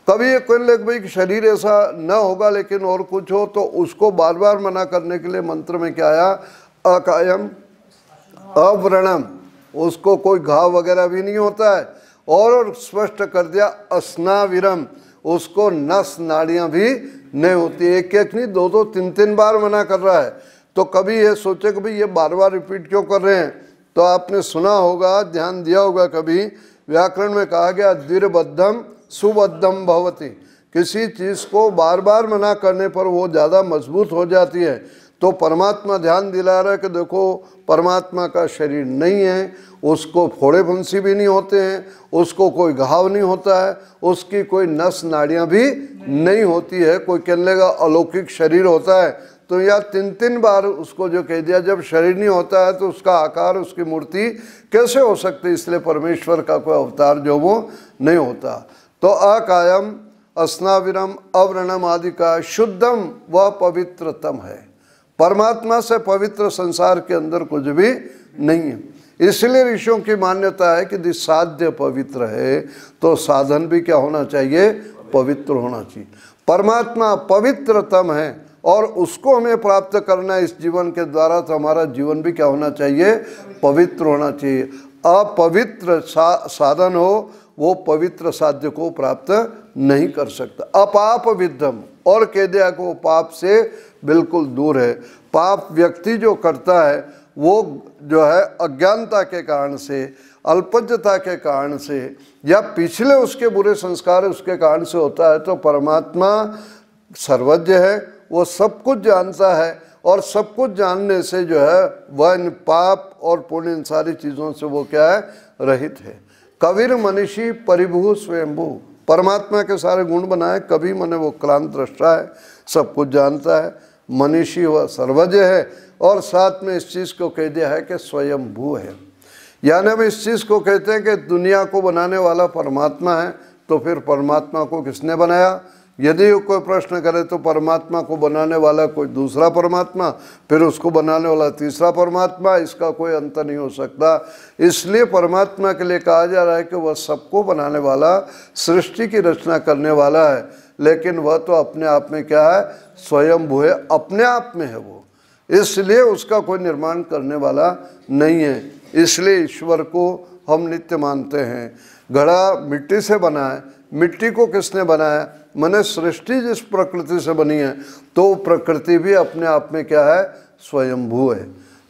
कभी ये कोई लग भाई कि शरीर ऐसा न होगा लेकिन और कुछ हो, तो उसको बार बार मना करने के लिए मंत्र में क्या आया? अकायम अव्रणम, उसको कोई घाव वगैरह भी नहीं होता है। और स्पष्ट कर दिया अस्नाविरम, उसको नस नाड़ियां भी नहीं होती। एक एक नहीं, दो दो तीन तीन बार मना कर रहा है। तो कभी ये सोचे कि भाई ये बार बार रिपीट क्यों कर रहे हैं? तो आपने सुना होगा, ध्यान दिया होगा, कभी व्याकरण में कहा गया द्विरबद्धम सुबद्धम भवति, किसी चीज़ को बार बार मना करने पर वो ज़्यादा मजबूत हो जाती है। तो परमात्मा ध्यान दिला रहा है कि देखो परमात्मा का शरीर नहीं है, उसको फोड़े फुंसी भी नहीं होते हैं, उसको कोई घाव नहीं होता है, उसकी कोई नस नाड़ियाँ भी नहीं होती है। कोई कहने लगा अलौकिक शरीर होता है, तो या तीन तीन बार उसको जो कह दिया, जब शरीर नहीं होता है तो उसका आकार, उसकी मूर्ति कैसे हो सकती? इसलिए परमेश्वर का कोई अवतार जो वो नहीं होता। तो अकायम अस्नाविरम अव्रणम आदि का शुद्धम व पवित्रतम है। परमात्मा से पवित्र संसार के अंदर कुछ भी नहीं है। इसलिए ऋषियों की मान्यता है कि यदि साध्य पवित्र है तो साधन भी क्या होना चाहिए? पवित्र होना चाहिए। परमात्मा पवित्रतम है और उसको हमें प्राप्त करना है इस जीवन के द्वारा, तो हमारा जीवन भी क्या होना चाहिए? पवित्र होना चाहिए। अपवित्र साधन हो वो पवित्र साध्य को प्राप्त नहीं कर सकता। अपाप विद्धम, और कह दिया कि वो पाप से बिल्कुल दूर है। पाप व्यक्ति जो करता है वो जो है अज्ञानता के कारण से, अल्पज्ञता के कारण से, या पिछले उसके बुरे संस्कार उसके कारण से होता है। तो परमात्मा सर्वज्ञ है, वो सब कुछ जानता है, और सब कुछ जानने से जो है वह इन पाप और पुण्य इन सारी चीज़ों से वो क्या है? रहित है। कबीर मनीषी परिभू स्वयंभू, परमात्मा के सारे गुण बनाए। कभी मने वो क्लांत दृष्टा है, सब कुछ जानता है, मनीषी व सर्वज्ञ है, और साथ में इस चीज़ को कह दिया है कि स्वयंभू है। यानी हम इस चीज़ को कहते हैं कि दुनिया को बनाने वाला परमात्मा है, तो फिर परमात्मा को किसने बनाया? यदि कोई प्रश्न करे तो परमात्मा को बनाने वाला कोई दूसरा परमात्मा, फिर उसको बनाने वाला तीसरा परमात्मा, इसका कोई अंत नहीं हो सकता। इसलिए परमात्मा के लिए कहा जा रहा है कि वह सबको बनाने वाला, सृष्टि की रचना करने वाला है, लेकिन वह तो अपने आप में क्या है? स्वयंभू है, अपने आप में है वो, इसलिए उसका कोई निर्माण करने वाला नहीं है। इसलिए ईश्वर को हम नित्य मानते हैं। घड़ा मिट्टी से बना है, मिट्टी को किसने बनाया? माने सृष्टि जिस प्रकृति से बनी है, तो प्रकृति भी अपने आप में क्या है? स्वयंभू है।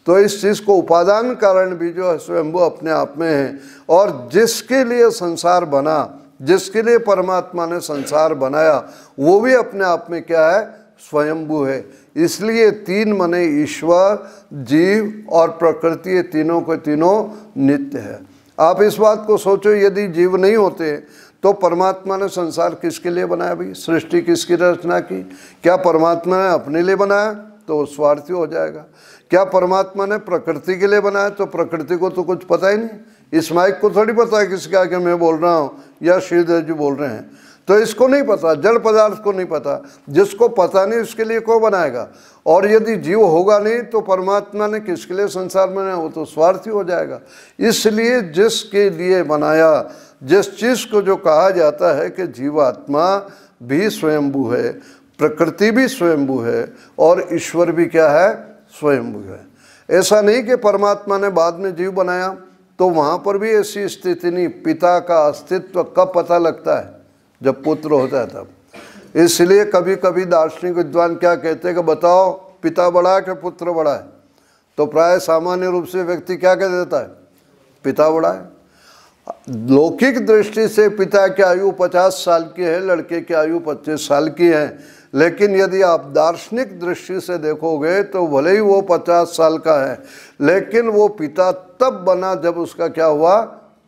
तो इस चीज़ को उपादान कारण भी जो है स्वयंभू अपने आप में है। और जिसके लिए संसार बना, जिसके लिए परमात्मा ने संसार बनाया, वो भी अपने आप में क्या है? स्वयंभू है। इसलिए तीन माने ईश्वर, जीव और प्रकृति, ये तीनों के तीनों नित्य है। आप इस बात को सोचो, यदि जीव नहीं होते तो परमात्मा ने संसार किसके लिए बनाया भाई? सृष्टि किसकी रचना की? क्या परमात्मा ने अपने लिए बनाया? तो वो स्वार्थी हो जाएगा। क्या परमात्मा ने प्रकृति के लिए बनाया? तो प्रकृति को तो कुछ पता ही नहीं। इस माइक को थोड़ी पता है किसके आगे मैं बोल रहा हूँ या श्रीधर जी बोल रहे हैं, तो इसको नहीं पता, जड़ पदार्थ को नहीं पता। जिसको पता नहीं उसके लिए कौन बनाएगा? और यदि जीव होगा नहीं तो परमात्मा ने किसके लिए संसार बनाया? वो तो स्वार्थी हो जाएगा। इसलिए जिसके लिए बनाया, जिस चीज़ को जो कहा जाता है कि जीवात्मा भी स्वयंभू है, प्रकृति भी स्वयंभू है और ईश्वर भी क्या है? स्वयंभू है। ऐसा नहीं कि परमात्मा ने बाद में जीव बनाया, तो वहाँ पर भी ऐसी स्थिति नहीं। पिता का अस्तित्व कब पता लगता है? जब पुत्र होता है तब। इसलिए कभी कभी दार्शनिक विद्वान क्या कहते हैं कि बताओ पिता बड़ा है कि पुत्र बड़ा है? तो प्राय सामान्य रूप से व्यक्ति क्या कह देता है? पिता बड़ा है। लौकिक दृष्टि से पिता की आयु 50 साल की है, लड़के की आयु 25 साल की है, लेकिन यदि आप दार्शनिक दृष्टि से देखोगे तो भले ही वो 50 साल का है, लेकिन वो पिता तब बना जब उसका क्या हुआ?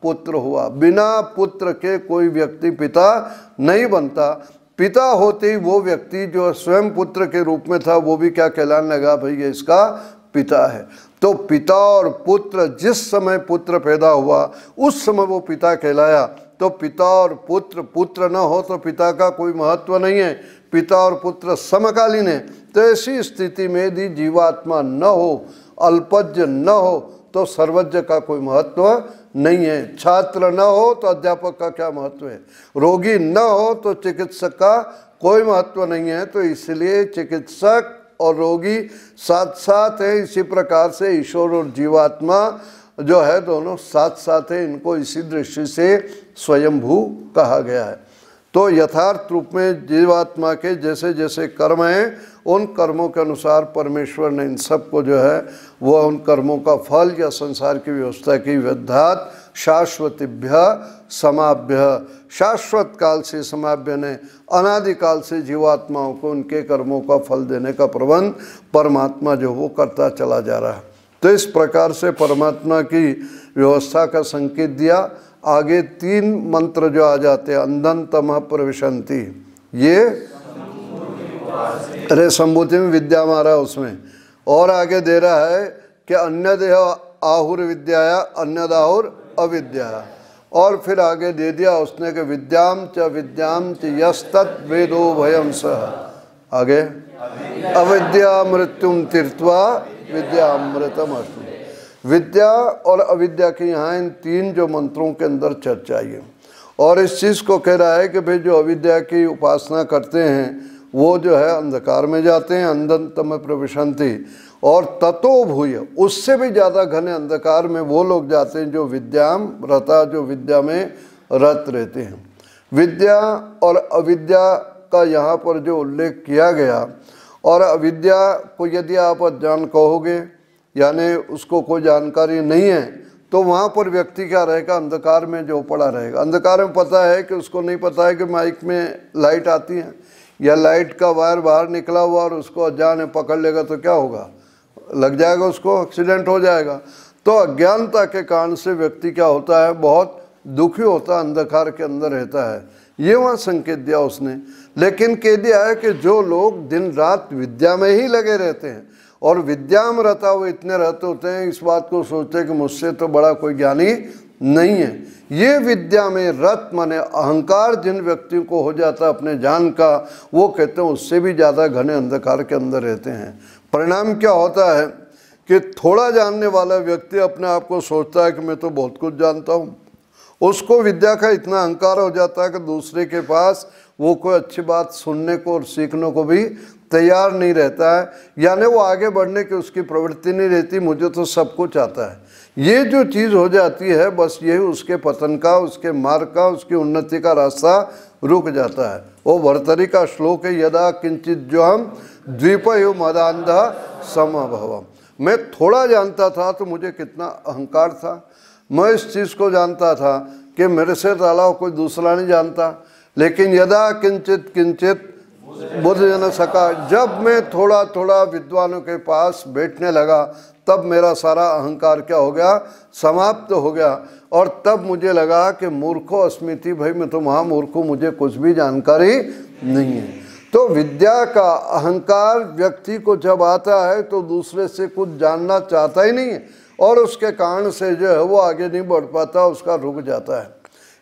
पुत्र हुआ। बिना पुत्र के कोई व्यक्ति पिता नहीं बनता। पिता होते ही वो व्यक्ति जो स्वयं पुत्र के रूप में था, वो भी क्या कहलाने लगा? भाई ये इसका पिता है। तो पिता और पुत्र, जिस समय पुत्र पैदा हुआ उस समय वो पिता कहलाया। तो पिता और पुत्र, पुत्र न हो तो पिता का कोई महत्व नहीं है, पिता और पुत्र समकालीन है। तो ऐसी स्थिति में यदि जीवात्मा न हो, अल्पज्ञ न हो, तो सर्वज्ञ का कोई महत्व नहीं है। छात्र न हो तो अध्यापक का क्या महत्व है? रोगी न हो तो चिकित्सक का कोई महत्व नहीं है। तो इसलिए चिकित्सक और रोगी साथ साथ है। इसी प्रकार से ईश्वर और जीवात्मा जो है दोनों साथ साथ है। इनको इसी दृष्टि से स्वयंभू कहा गया है। तो यथार्थ रूप में जीवात्मा के जैसे जैसे कर्म हैं, उन कर्मों के अनुसार परमेश्वर ने इन सबको जो है वह उन कर्मों का फल या संसार की व्यवस्था की विद्यात शाश्वतिभ्य समाभ्य, शाश्वत काल से समाभ्य ने अनादिकाल से जीवात्माओं को उनके कर्मों का फल देने का प्रबंध परमात्मा जो वो करता चला जा रहा है। तो इस प्रकार से परमात्मा की व्यवस्था का संकेत दिया। आगे 3 मंत्र जो आ जाते हैं, अंधन तमः प्रविशन्ति, ये अरे संभूति में विद्या मारा उसमें, और आगे दे रहा है कि अन्य देह आहुर विद्याया अन्यदाहुर अविद्या, और फिर आगे दे दिया उसने कि विद्याम च यस्तत् वेदो भयं सह। आगे अविद्या मृत्युम तीर्थवा विद्यामृतम अस्तु। विद्या और अविद्या की यहाँ इन 3 जो मंत्रों के अंदर चर्चा है, और इस चीज़ को कह रहा है कि भाई जो अविद्या की उपासना करते हैं वो जो है अंधकार में जाते हैं, अंधन तमः प्रविशन्ति, और ततो भूय, उससे भी ज़्यादा घने अंधकार में वो लोग जाते हैं जो विद्याम रता, जो विद्या में रत रहते हैं। विद्या और अविद्या का यहाँ पर जो उल्लेख किया गया, और अविद्या को यदि आप अज्ञान कहोगे यानी उसको कोई जानकारी नहीं है, तो वहाँ पर व्यक्ति क्या रहेगा? अंधकार में जो पड़ा रहेगा। अंधकार में पता है कि उसको नहीं पता है कि माइक में लाइट आती है या लाइट का वायर बाहर निकला हुआ और उसको अज्ञान है पकड़ लेगा तो क्या होगा? लग जाएगा, उसको एक्सीडेंट हो जाएगा। तो अज्ञानता के कारण से व्यक्ति क्या होता है? बहुत दुखी होता है, अंधकार के अंदर रहता है। ये वहाँ संकेत दिया उसने। लेकिन कह दिया है कि जो लोग दिन रात विद्या में ही लगे रहते हैं और विद्या में रहता हुए इतने रहते होते हैं, इस बात को सोचते हैं कि मुझसे तो बड़ा कोई ज्ञानी नहीं है। ये विद्या में रत माने अहंकार जिन व्यक्तियों को हो जाता है अपने जान का, वो कहते हैं उससे भी ज़्यादा घने अंधकार के अंदर रहते हैं। परिणाम क्या होता है कि थोड़ा जानने वाला व्यक्ति अपने आप को सोचता है कि मैं तो बहुत कुछ जानता हूँ। उसको विद्या का इतना अहंकार हो जाता है कि दूसरे के पास वो कोई अच्छी बात सुनने को और सीखने को भी तैयार नहीं रहता है, यानी वो आगे बढ़ने की उसकी प्रवृत्ति नहीं रहती, मुझे तो सब कुछ आता है। ये जो चीज़ हो जाती है बस यही उसके पतन का, उसके मार्ग का, उसकी उन्नति का रास्ता रुक जाता है। वो भर्तरी का श्लोक है, यदा किंचित जो हम द्वीपयो मदांधा समभवम। मैं थोड़ा जानता था तो मुझे कितना अहंकार था। मैं इस चीज़ को जानता था कि मेरे से अलावा कोई दूसरा नहीं जानता। लेकिन यदा किंचित किंचित बुद्ध जन सका, जब मैं थोड़ा थोड़ा विद्वानों के पास बैठने लगा तब मेरा सारा अहंकार क्या हो गया, समाप्त हो गया। और तब मुझे लगा कि मूर्खो अस्मिति, भाई मैं तो महामूर्ख हूँ, मुझे कुछ भी जानकारी नहीं है। तो विद्या का अहंकार व्यक्ति को जब आता है तो दूसरे से कुछ जानना चाहता ही नहीं है और उसके कारण से जो है वो आगे नहीं बढ़ पाता, उसका रुक जाता है।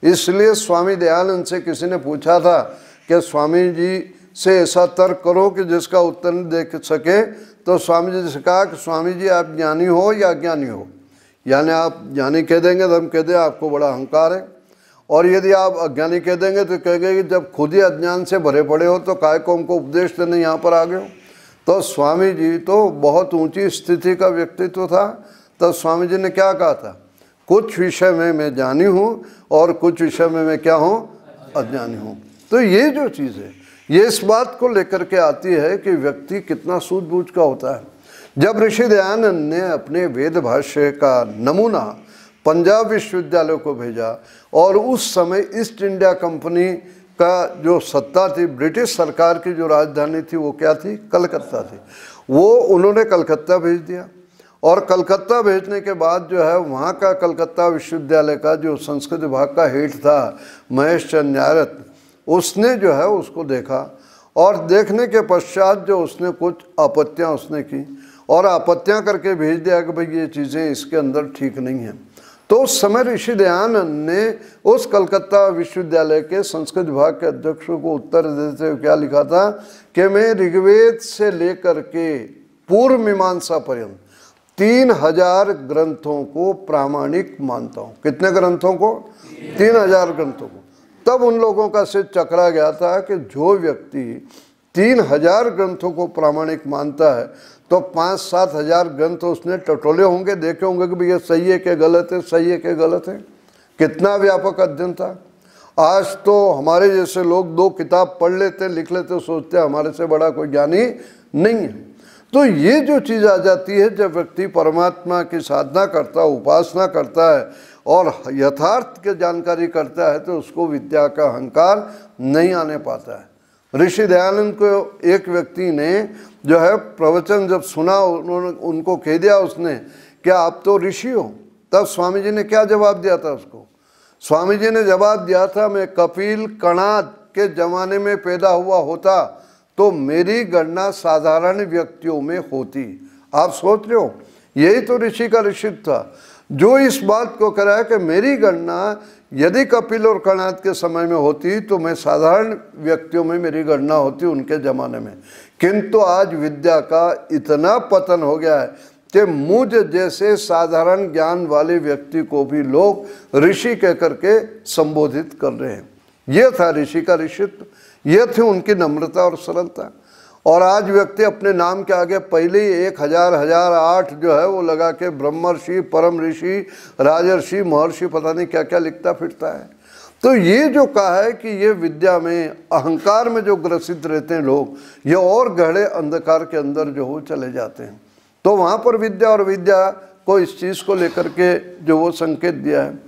इसलिए स्वामी दयानंद से किसी ने पूछा था कि स्वामी जी से ऐसा तर्क करो कि जिसका उत्तर नहीं दे सके, तो स्वामी जी से कहा कि स्वामी जी आप ज्ञानी हो या अज्ञानी हो, यानी आप ज्ञानी कह देंगे तो हम कह दें आपको बड़ा अहंकार है, और यदि आप अज्ञानी कह देंगे तो कहेंगे कि जब खुद ही अज्ञान से भरे पड़े हो तो काय को हमको उपदेश देने यहाँ पर आ गए हो। तो स्वामी जी तो बहुत ऊंची स्थिति का व्यक्तित्व था। तो स्वामी जी ने क्या कहा था, कुछ विषय में मैं ज्ञानी हूँ और कुछ विषय में मैं क्या हूँ, अज्ञानी हूँ। तो ये जो चीज़ है ये इस बात को लेकर के आती है कि व्यक्ति कितना सूझबूझ का होता है। जब ऋषि दयानंद ने अपने वेद भाष्य का नमूना पंजाब विश्वविद्यालय को भेजा और उस समय ईस्ट इंडिया कंपनी का जो सत्ता थी, ब्रिटिश सरकार की जो राजधानी थी वो क्या थी, कलकत्ता थी, वो उन्होंने कलकत्ता भेज दिया। और कलकत्ता भेजने के बाद जो है वहाँ का कलकत्ता विश्वविद्यालय का जो संस्कृत विभाग का हेड था महेश चंद्र न्यायरत्न, उसने जो है उसको देखा और देखने के पश्चात जो उसने कुछ आपत्तियाँ उसने की और आपत्तियाँ करके भेज दिया कि भाई ये चीज़ें इसके अंदर ठीक नहीं हैं। तो उस समय ऋषि दयानंद ने उस कलकत्ता विश्वविद्यालय के संस्कृत विभाग के अध्यक्ष को उत्तर देते हुए क्या लिखा था कि मैं ऋग्वेद से लेकर के पूर्व मीमांसा पर्यंत 3000 ग्रंथों को प्रामाणिक मानता हूँ। कितने ग्रंथों को? 3000 ग्रंथों को। तब उन लोगों का सिर चकरा गया था कि जो व्यक्ति 3000 ग्रंथों को प्रामाणिक मानता है तो 5-7 हजार ग्रंथ उसने टटोले होंगे, देखे होंगे कि भैया सही है कि गलत है, सही है कि गलत है। कितना व्यापक अध्ययन था। आज तो हमारे जैसे लोग 2 किताब पढ़ लेते, लिख लेते, सोचते हैं हमारे से बड़ा कोई ज्ञानी नहीं है। तो ये जो चीज़ आ जाती है जब व्यक्ति परमात्मा की साधना करता है, उपासना करता है और यथार्थ की जानकारी करता है तो उसको विद्या का अहंकार नहीं आने पाता है। ऋषि दयानंद को एक व्यक्ति ने जो है प्रवचन जब सुना, उन्होंने उनको कह दिया उसने कि आप तो ऋषि हो। तब स्वामी जी ने क्या जवाब दिया था उसको? स्वामी जी ने जवाब दिया था, मैं कपिल कणाद के ज़माने में पैदा हुआ होता तो मेरी गणना साधारण व्यक्तियों में होती। आप सोच रहे हो, यही तो ऋषि का ऋषित्व था जो इस बात को करा है कि मेरी गणना यदि कपिल और कणाद के समय में होती तो मैं साधारण व्यक्तियों में मेरी गणना होती उनके ज़माने में। किंतु आज विद्या का इतना पतन हो गया है कि मुझ जैसे साधारण ज्ञान वाले व्यक्ति को भी लोग ऋषि कह करके संबोधित कर रहे हैं। यह था ऋषि का ऋषित्व, यह थी उनकी नम्रता और सरलता। और आज व्यक्ति अपने नाम के आगे पहले ही 1000 जो है वो लगा के ब्रह्मर्षि, परम ऋषि, राजर्षि, महर्षि पता नहीं क्या क्या लिखता फिरता है। तो ये जो कहा है कि ये विद्या में अहंकार में जो ग्रसित रहते हैं लोग, ये और गहरे अंधकार के अंदर जो हो चले जाते हैं। तो वहाँ पर विद्या और विद्या को इस चीज़ को लेकर के जो वो संकेत दिया है।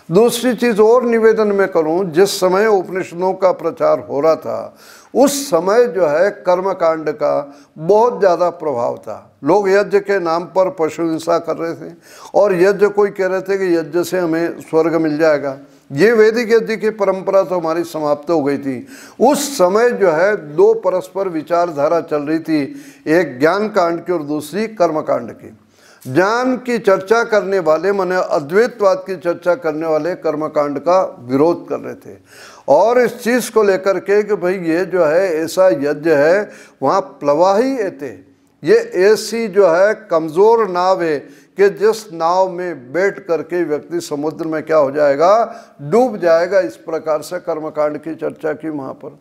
दूसरी चीज़ और निवेदन में करूं, जिस समय उपनिषदों का प्रचार हो रहा था उस समय जो है कर्मकांड का बहुत ज़्यादा प्रभाव था। लोग यज्ञ के नाम पर पशु हिंसा कर रहे थे और यज्ञ कोई कह रहे थे कि यज्ञ से हमें स्वर्ग मिल जाएगा, ये वैदिक यज्ञ की परंपरा तो हमारी समाप्त हो गई थी। उस समय जो है दो परस्पर विचारधारा चल रही थी, एक ज्ञान कांड की और दूसरी कर्म कांड की। ज्ञान की चर्चा करने वाले माने अद्वैतवाद की चर्चा करने वाले कर्म कांड का विरोध कर रहे थे, और इस चीज को लेकर के कि भाई ये जो है ऐसा यज्ञ है, वहाँ प्लवाही एते, ये ऐसी जो है कमजोर नाव है कि जिस नाव में बैठ करके व्यक्ति समुद्र में क्या हो जाएगा, डूब जाएगा। इस प्रकार से कर्मकांड की चर्चा की वहाँ पर।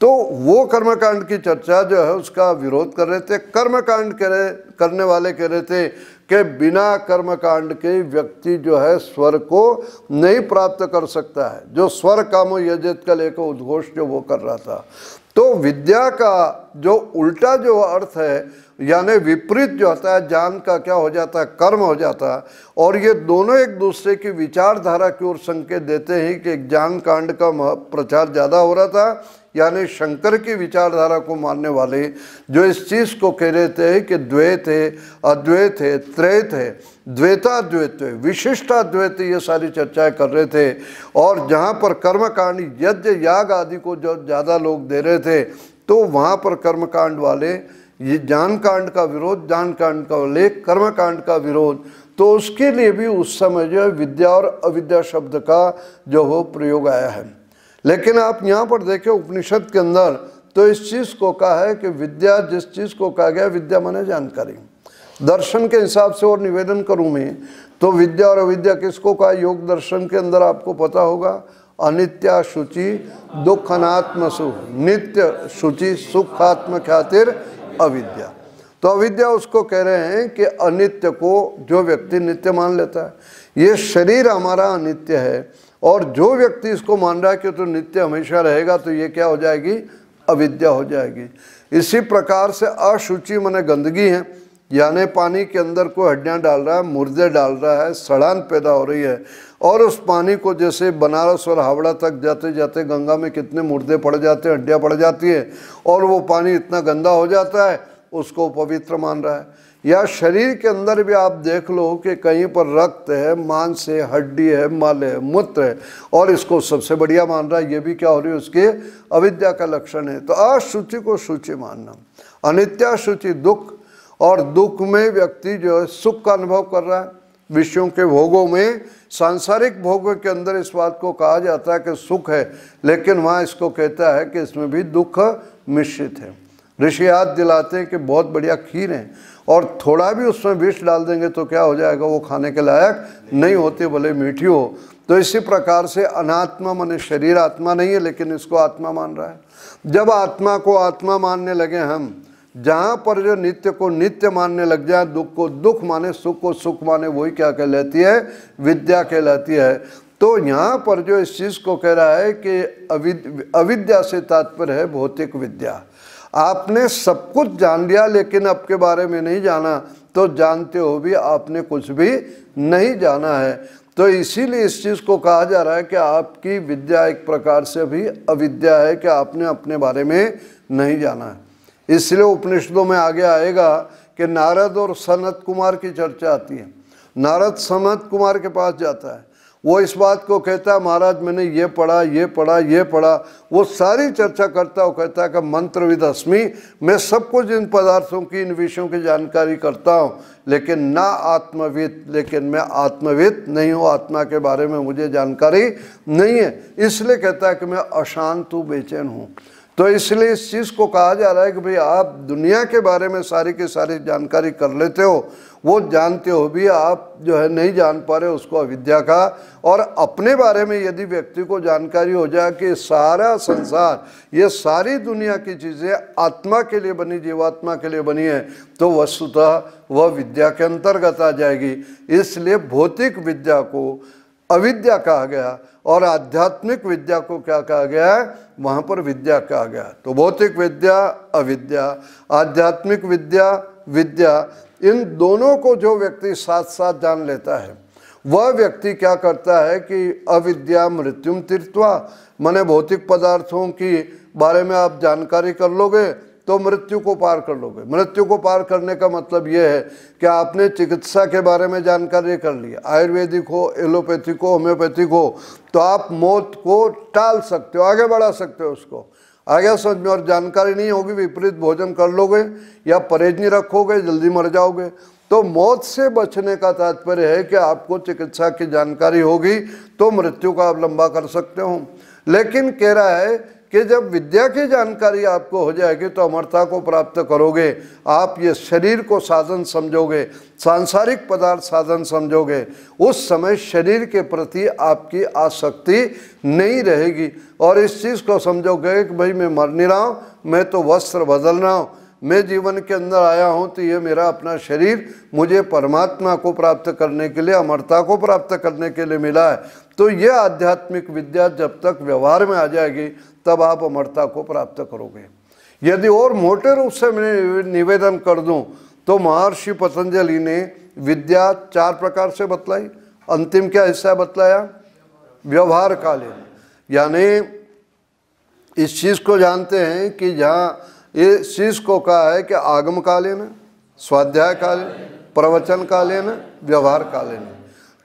तो वो कर्मकांड की चर्चा जो है उसका विरोध कर रहे थे। कर्मकांड करने वाले कह रहे थे कि बिना कर्मकांड के व्यक्ति जो है स्वर को नहीं प्राप्त कर सकता है। जो स्वर कामो यजेत का लेकर उद्घोष जो वो कर रहा था। तो विद्या का जो उल्टा जो अर्थ है, यानी विपरीत जो होता है, ज्ञान का क्या हो जाता है, कर्म हो जाता है। और ये दोनों एक दूसरे की विचारधारा की ओर संकेत देते हैं कि ज्ञान कांड का प्रचार ज़्यादा हो रहा था, यानी शंकर की विचारधारा को मानने वाले जो इस चीज़ को कह रहे थे कि द्वैत है, अद्वैत है, त्रैत है, द्वैताद्वैत है, विशिष्टाद्वैत, ये सारी चर्चाएं कर रहे थे। और जहाँ पर कर्मकांड यज्ञ याग आदि को जो ज़्यादा लोग दे रहे थे, तो वहाँ पर कर्मकांड वाले ये ज्ञान कांड का विरोध, ज्ञान कांड का उल्लेख, कर्म कांड का विरोध। तो उसके लिए भी उस समय जो है विद्या और अविद्या शब्द का जो हो प्रयोग आया है। लेकिन आप यहाँ पर देखें उपनिषद के अंदर तो इस चीज़ को कहा है कि विद्या, जिस चीज़ को कहा गया विद्या माने जानकारी। दर्शन के हिसाब से और निवेदन करूँ मैं तो विद्या और अविद्या किसको कहा, योग दर्शन के अंदर आपको पता होगा, अनित्या शुचि दुख अनात्म सुख, नित्य शुचि सुखात्म ख्यातिर अविद्या। तो अविद्या उसको कह रहे हैं कि अनित्य को जो व्यक्ति नित्य मान लेता है, ये शरीर हमारा अनित्य है, और जो व्यक्ति इसको मान रहा है कि तो नित्य हमेशा रहेगा, तो ये क्या हो जाएगी, अविद्या हो जाएगी। इसी प्रकार से अशुचि माने गंदगी है, यानी पानी के अंदर कोई हड्डियाँ डाल रहा है, मुर्दे डाल रहा है, सड़ान पैदा हो रही है, और उस पानी को जैसे बनारस और हावड़ा तक जाते जाते गंगा में कितने मुर्दे पड़ जाते हैं, हड्डियाँ पड़ जाती है, और वो पानी इतना गंदा हो जाता है, उसको पवित्र मान रहा है। या शरीर के अंदर भी आप देख लो कि कहीं पर रक्त है, मांस है, हड्डी है, मल है, मूत्र है, और इसको सबसे बढ़िया मान रहा है, ये भी क्या हो रही है, उसके अविद्या का लक्षण है। तो अशुचि को शुचि मानना, अनित्या शुचि दुख, और दुख में व्यक्ति जो है सुख का अनुभव कर रहा है, विषयों के भोगों में, सांसारिक भोगों के अंदर इस बात को कहा जाता है कि सुख है, लेकिन वहाँ इसको कहता है कि इसमें भी दुख मिश्रित है। ऋषि याद दिलाते हैं कि बहुत बढ़िया खीर है, और थोड़ा भी उसमें विष डाल देंगे तो क्या हो जाएगा, वो खाने के लायक नहीं होती, भले मीठी हो। तो इसी प्रकार से अनात्मा माने शरीर आत्मा नहीं है, लेकिन इसको आत्मा मान रहा है। जब आत्मा को आत्मा मानने लगे हम, जहाँ पर जो नित्य को नित्य मानने लग जाए, दुख को दुख माने, सुख को सुख माने, वही क्या कहलाती है, विद्या कहलाती है। तो यहाँ पर जो इस चीज़ को कह रहा है कि अविद्या से तात्पर्य है भौतिक विद्या। आपने सब कुछ जान लिया लेकिन आपके बारे में नहीं जाना, तो जानते हो भी आपने कुछ भी नहीं जाना है। तो इसीलिए इस चीज़ को कहा जा रहा है कि आपकी विद्या एक प्रकार से भी अविद्या है, कि आपने अपने बारे में नहीं जाना है। इसलिए उपनिषदों में आगे आएगा कि नारद और सनत कुमार की चर्चा आती है। नारद सनत कुमार के पास जाता है, वो इस बात को कहता है, महाराज मैंने ये पढ़ा, ये पढ़ा, ये पढ़ा, वो सारी चर्चा करता है। वो कहता है कि मंत्रविद अस्मि, मैं सब कुछ इन पदार्थों की, इन विषयों की जानकारी करता हूँ, लेकिन ना आत्मविद, लेकिन मैं आत्मविद नहीं हूँ, आत्मा के बारे में मुझे जानकारी नहीं है। इसलिए कहता है कि मैं अशांत हूँ, बेचैन हूँ। तो इसलिए इस चीज़ को कहा जा रहा है कि भाई आप दुनिया के बारे में सारी की सारी जानकारी कर लेते हो, वो जानते हो भी आप जो है नहीं जान पा रहे, उसको अविद्या का। और अपने बारे में यदि व्यक्ति को जानकारी हो जाए कि सारा संसार, ये सारी दुनिया की चीज़ें आत्मा के लिए बनी, जीवात्मा के लिए बनी है, तो वस्तुतः वह विद्या के अंतर्गत आ जाएगी। इसलिए भौतिक विद्या को अविद्या कहा गया, और आध्यात्मिक विद्या को क्या कहा गया है, वहाँ पर विद्या कहा गया। तो भौतिक विद्या अविद्या, आध्यात्मिक विद्या विद्या, इन दोनों को जो व्यक्ति साथ साथ जान लेता है, वह व्यक्ति क्या करता है कि अविद्या मृत्युम तीर्थवा, माने भौतिक पदार्थों की बारे में आप जानकारी कर लोगे तो मृत्यु को पार कर लोगे। मृत्यु को पार करने का मतलब यह है कि आपने चिकित्सा के बारे में जानकारी कर ली, आयुर्वेदिक हो, एलोपैथिक हो, होम्योपैथिक हो, तो आप मौत को टाल सकते हो, आगे बढ़ा सकते हो उसको। आगे समझ में। और जानकारी नहीं होगी, विपरीत भोजन कर लोगे या परहेज नहीं रखोगे, जल्दी मर जाओगे। तो मौत से बचने का तात्पर्य है कि आपको चिकित्सा की जानकारी होगी तो मृत्यु का आप लंबा कर सकते हो। लेकिन कह रहा है कि जब विद्या की जानकारी आपको हो जाएगी तो अमरता को प्राप्त करोगे। आप ये शरीर को साधन समझोगे, सांसारिक पदार्थ साधन समझोगे, उस समय शरीर के प्रति आपकी आसक्ति नहीं रहेगी और इस चीज़ को समझोगे कि भाई मैं मर नहीं रहा हूँ, मैं तो वस्त्र बदल रहा हूँ, मैं जीवन के अंदर आया हूँ तो ये मेरा अपना शरीर मुझे परमात्मा को प्राप्त करने के लिए, अमरता को प्राप्त करने के लिए मिला है। तो ये आध्यात्मिक विद्या जब तक व्यवहार में आ जाएगी तब आप अमरता को प्राप्त करोगे। यदि और मोटे रूप से मैं निवेदन कर दूं तो महर्षि पतंजलि ने विद्या 4 प्रकार से बतलाई। अंतिम क्या हिस्सा बतलाया? व्यवहार कालीन। यानी इस चीज़ को जानते हैं कि जहाँ इस चीज़ को कहा है कि आगम कालीन, स्वाध्याय कालीन, प्रवचन कालीन, व्यवहार कालीन।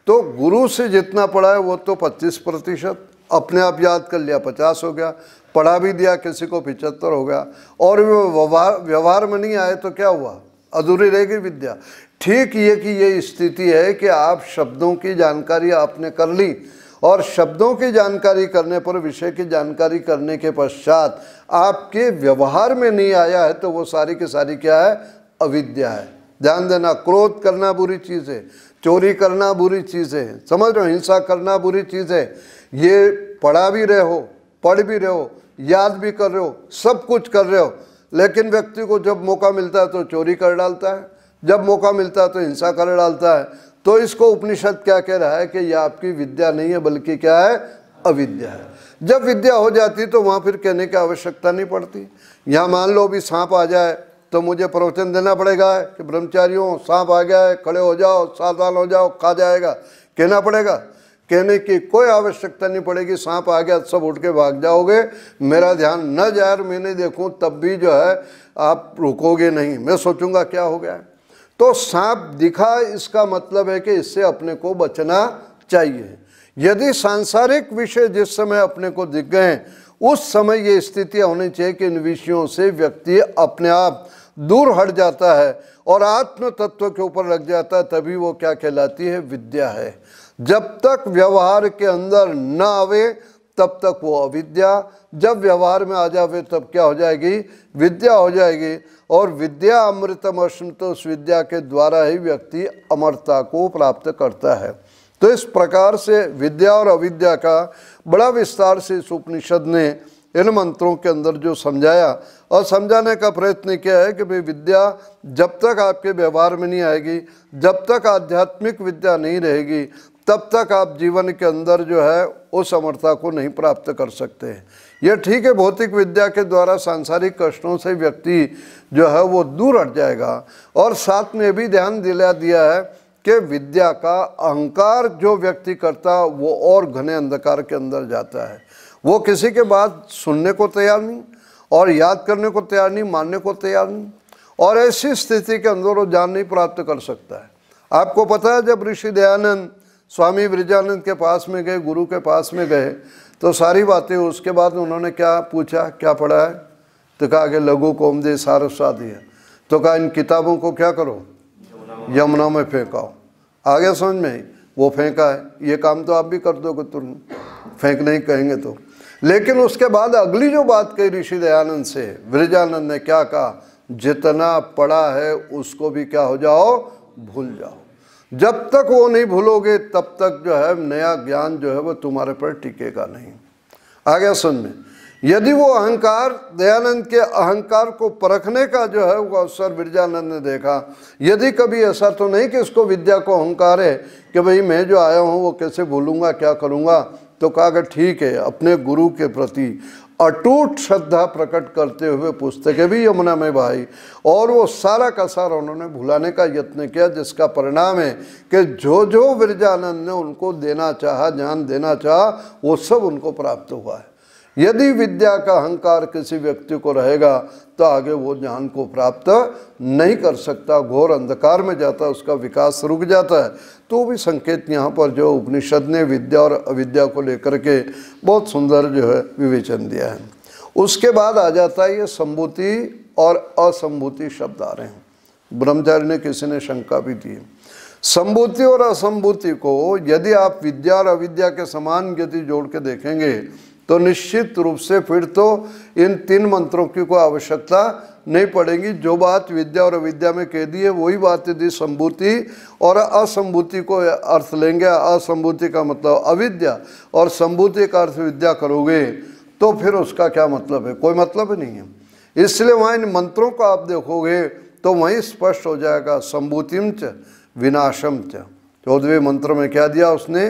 तो गुरु से जितना पढ़ा है वो तो 25%, अपने आप याद कर लिया 50 हो गया, पढ़ा भी दिया किसी को 75 हो गया, और व्यवहार में नहीं आए तो क्या हुआ? अधूरी रहेगी विद्या। ठीक ये कि ये स्थिति है कि आप शब्दों की जानकारी आपने कर ली और शब्दों की जानकारी करने पर, विषय की जानकारी करने के पश्चात आपके व्यवहार में नहीं आया है तो वो सारी की सारी क्या है? अविद्या है। ध्यान देना, क्रोध करना बुरी चीज़ है, चोरी करना बुरी चीज़ है, समझ रहे हो, हिंसा करना बुरी चीज़ है। ये पढ़ा भी रहे हो, पढ़ भी रहे हो, याद भी कर रहे हो, सब कुछ कर रहे हो, लेकिन व्यक्ति को जब मौका मिलता है तो चोरी कर डालता है, जब मौका मिलता है तो हिंसा कर डालता है। तो इसको उपनिषद क्या कह रहा है कि यह आपकी विद्या नहीं है बल्कि क्या है? अविद्या है। जब विद्या हो जाती तो वहाँ फिर कहने की आवश्यकता नहीं पड़ती। यहाँ मान लो भी सांप आ जाए तो मुझे प्रवचन देना पड़ेगा कि ब्रह्मचारियों सांप आ गया है, खड़े हो जाओ, सावधान हो जाओ, खा जाएगा, कहना पड़ेगा? कहने की कोई आवश्यकता नहीं पड़ेगी। सांप आ गया सब उठ के भाग जाओगे, मेरा ध्यान न जाए और मैं नहीं देखूँ तब भी जो है आप रुकोगे नहीं, मैं सोचूंगा क्या हो गया। तो सांप दिखा इसका मतलब है कि इससे अपने को बचना चाहिए। यदि सांसारिक विषय जिस समय अपने को दिख गए उस समय ये स्थितियाँ होनी चाहिए कि इन विषयों से व्यक्ति अपने आप दूर हट जाता है और आत्म तत्व के ऊपर लग जाता है, तभी वो क्या कहलाती है? विद्या है। जब तक व्यवहार के अंदर न आवे तब तक वो अविद्या, जब व्यवहार में आ जावे तब क्या हो जाएगी? विद्या हो जाएगी। और विद्या अमृतम अश्नुत, उस विद्या के द्वारा ही व्यक्ति अमरता को प्राप्त करता है। तो इस प्रकार से विद्या और अविद्या का बड़ा विस्तार से इस उपनिषद ने इन मंत्रों के अंदर जो समझाया और समझाने का प्रयत्न किया है कि भाई विद्या जब तक आपके व्यवहार में नहीं आएगी, जब तक आध्यात्मिक विद्या नहीं रहेगी, तब तक आप जीवन के अंदर जो है उस अमरता को नहीं प्राप्त कर सकते हैं। यह ठीक है, भौतिक विद्या के द्वारा सांसारिक कष्टों से व्यक्ति जो है वो दूर हट जाएगा। और साथ में भी ध्यान दिला दिया है कि विद्या का अहंकार जो व्यक्ति करता वो और घने अंधकार के अंदर जाता है। वो किसी के बात सुनने को तैयार नहीं और याद करने को तैयार नहीं, मानने को तैयार नहीं, और ऐसी स्थिति के अंदर वो ज्ञान नहीं प्राप्त कर सकता है। आपको पता है जब ऋषि दयानंद स्वामी विरजानंद के पास में गए, गुरु के पास में गए, तो सारी बातें उसके बाद उन्होंने क्या पूछा, क्या पढ़ा है? तो कहा कि लघु कौमुदी सारस्वत है। तो कहा इन किताबों को क्या करो? यमुना में फेंकाओ। आगे समझ में? वो फेंका है। ये काम तो आप भी कर दोगे तुरंत, फेंक नहीं कहेंगे तो। लेकिन उसके बाद अगली जो बात कही ऋषि दयानंद से, विरजानंद ने क्या कहा? जितना पढ़ा है उसको भी क्या हो जाओ? भूल जाओ। जब तक वो नहीं भूलोगे तब तक जो है नया ज्ञान जो है वो तुम्हारे पर टिकेगा नहीं। आगे सुन में, यदि वो अहंकार, दयानंद के अहंकार को परखने का जो है वो अवसर विरजानंद ने देखा, यदि कभी ऐसा तो नहीं कि इसको विद्या को अहंकार है कि भाई मैं जो आया हूँ वो कैसे भूलूंगा, क्या करूँगा, तो कहा कि ठीक है, अपने गुरु के प्रति अटूट श्रद्धा प्रकट करते हुए पुस्तकें भी यमुना में बहाई और वो सारा का सारा उन्होंने भुलाने का यत्न किया, जिसका परिणाम है कि जो जो विरजानंद ने उनको देना चाहा, ज्ञान देना चाहा, वो सब उनको प्राप्त हुआ है। यदि विद्या का अहंकार किसी व्यक्ति को रहेगा तो आगे वो ज्ञान को प्राप्त नहीं कर सकता, घोर अंधकार में जाता है, उसका विकास रुक जाता है। तो भी संकेत यहाँ पर जो उपनिषद ने विद्या और अविद्या को लेकर के बहुत सुंदर जो है विवेचन दिया है। उसके बाद आ जाता है ये संभूति और असंभूति शब्द आ रहे हैं। ब्रह्मचारी ने किसी ने शंका भी दी, संभूति और असंभूति को यदि आप विद्या और अविद्या के समान गति जोड़ के देखेंगे तो निश्चित रूप से फिर तो इन 3 मंत्रों की कोई आवश्यकता नहीं पड़ेगी। जो बात विद्या और अविद्या में कह दी है वही बात यदि संभूति और असंभूति को अर्थ लेंगे, असंभूति का मतलब अविद्या और संभूति का अर्थ विद्या करोगे तो फिर उसका क्या मतलब है? कोई मतलब नहीं है। इसलिए वहाँ इन मंत्रों को आप देखोगे तो वहीं स्पष्ट हो जाएगा, संभूतिम च विनाशम च। 14वें मंत्र में क्या दिया उसने?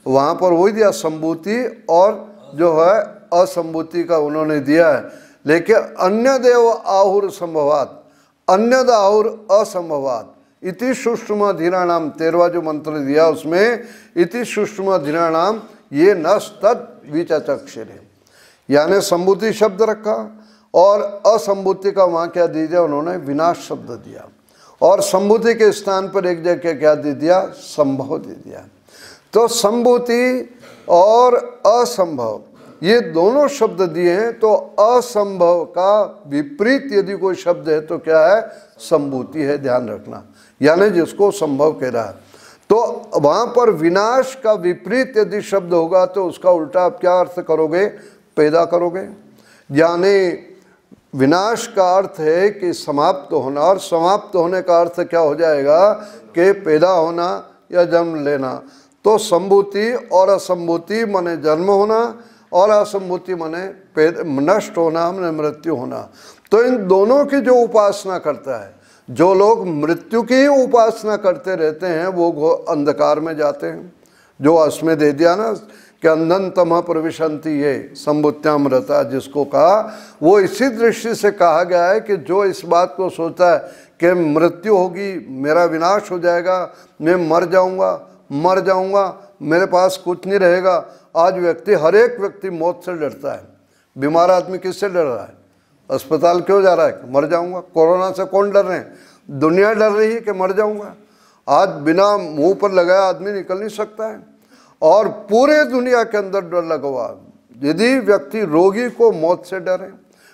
वहाँ पर वही दिया, संभूति और जो है असंभूति का उन्होंने दिया है। लेकिन अन्य देव आहुर संभवात, अन्य आहुर असंभवात, इति सूक्ष्माधीराणाम 13वां जो मंत्र दिया उसमें इति सूक्ष्माधीराणाम ये नस्तद विचक्षरे, यानी संभूति शब्द रखा और असंभूति का वहाँ क्या दे दिया उन्होंने? विनाश शब्द दिया। और संभूति के स्थान पर एक जगह क्या दे दिया? संभव दे दिया। तो संभूति और असंभव ये दोनों शब्द दिए हैं। तो असंभव का विपरीत यदि कोई शब्द है तो क्या है? संभूति है, ध्यान रखना, यानी जिसको संभव कह रहा है। तो वहाँ पर विनाश का विपरीत यदि शब्द होगा तो उसका उल्टा आप क्या अर्थ करोगे? पैदा करोगे। यानी विनाश का अर्थ है कि समाप्त होना, और समाप्त होने का अर्थ क्या हो जाएगा? कि पैदा होना या जन्म लेना। तो संभूति और असंभूति माने जन्म होना और असंभूति माने नष्ट होना, माने मृत्यु होना। तो इन दोनों की जो उपासना करता है, जो लोग मृत्यु की ही उपासना करते रहते हैं वो अंधकार में जाते हैं। जो असमें दे दिया ना कि अंधन तमः प्रविशन्ति ये संभूत्यामृता जिसको कहा, वो इसी दृष्टि से कहा गया है कि जो इस बात को सोचता है कि मृत्यु होगी, मेरा विनाश हो जाएगा, मैं मर जाऊंगा, मेरे पास कुछ नहीं रहेगा। आज हर एक व्यक्ति मौत से डरता है। बीमार आदमी किससे डर रहा है? अस्पताल क्यों जा रहा है? मर जाऊंगा। कोरोना से कौन डर रहे हैं? दुनिया डर रही है कि मर जाऊंगा। आज बिना मुंह पर लगाए आदमी निकल नहीं सकता है और पूरे दुनिया के अंदर डर लगा हुआ। यदि व्यक्ति रोगी को मौत से डरे,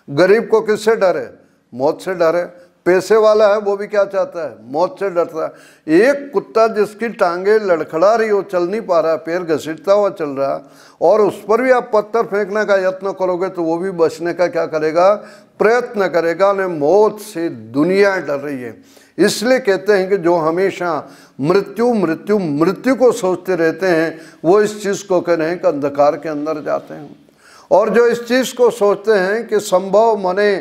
गरीब को किससे डरे? मौत से डरे। पैसे वाला है वो भी क्या चाहता है? मौत से डरता है। एक कुत्ता जिसकी टांगे लड़खड़ा रही हो, चल नहीं पा रहा, पैर घसीटता हुआ चल रहा, और उस पर भी आप पत्थर फेंकने का यत्न करोगे तो वो भी बचने का क्या करेगा? प्रयत्न करेगा। ने मौत से दुनिया डर रही है। इसलिए कहते हैं कि जो हमेशा मृत्यु को सोचते रहते हैं वो इस चीज़ को कह रहे हैं कि अंधकार के अंदर जाते हैं। और जो इस चीज़ को सोचते हैं कि संभव माने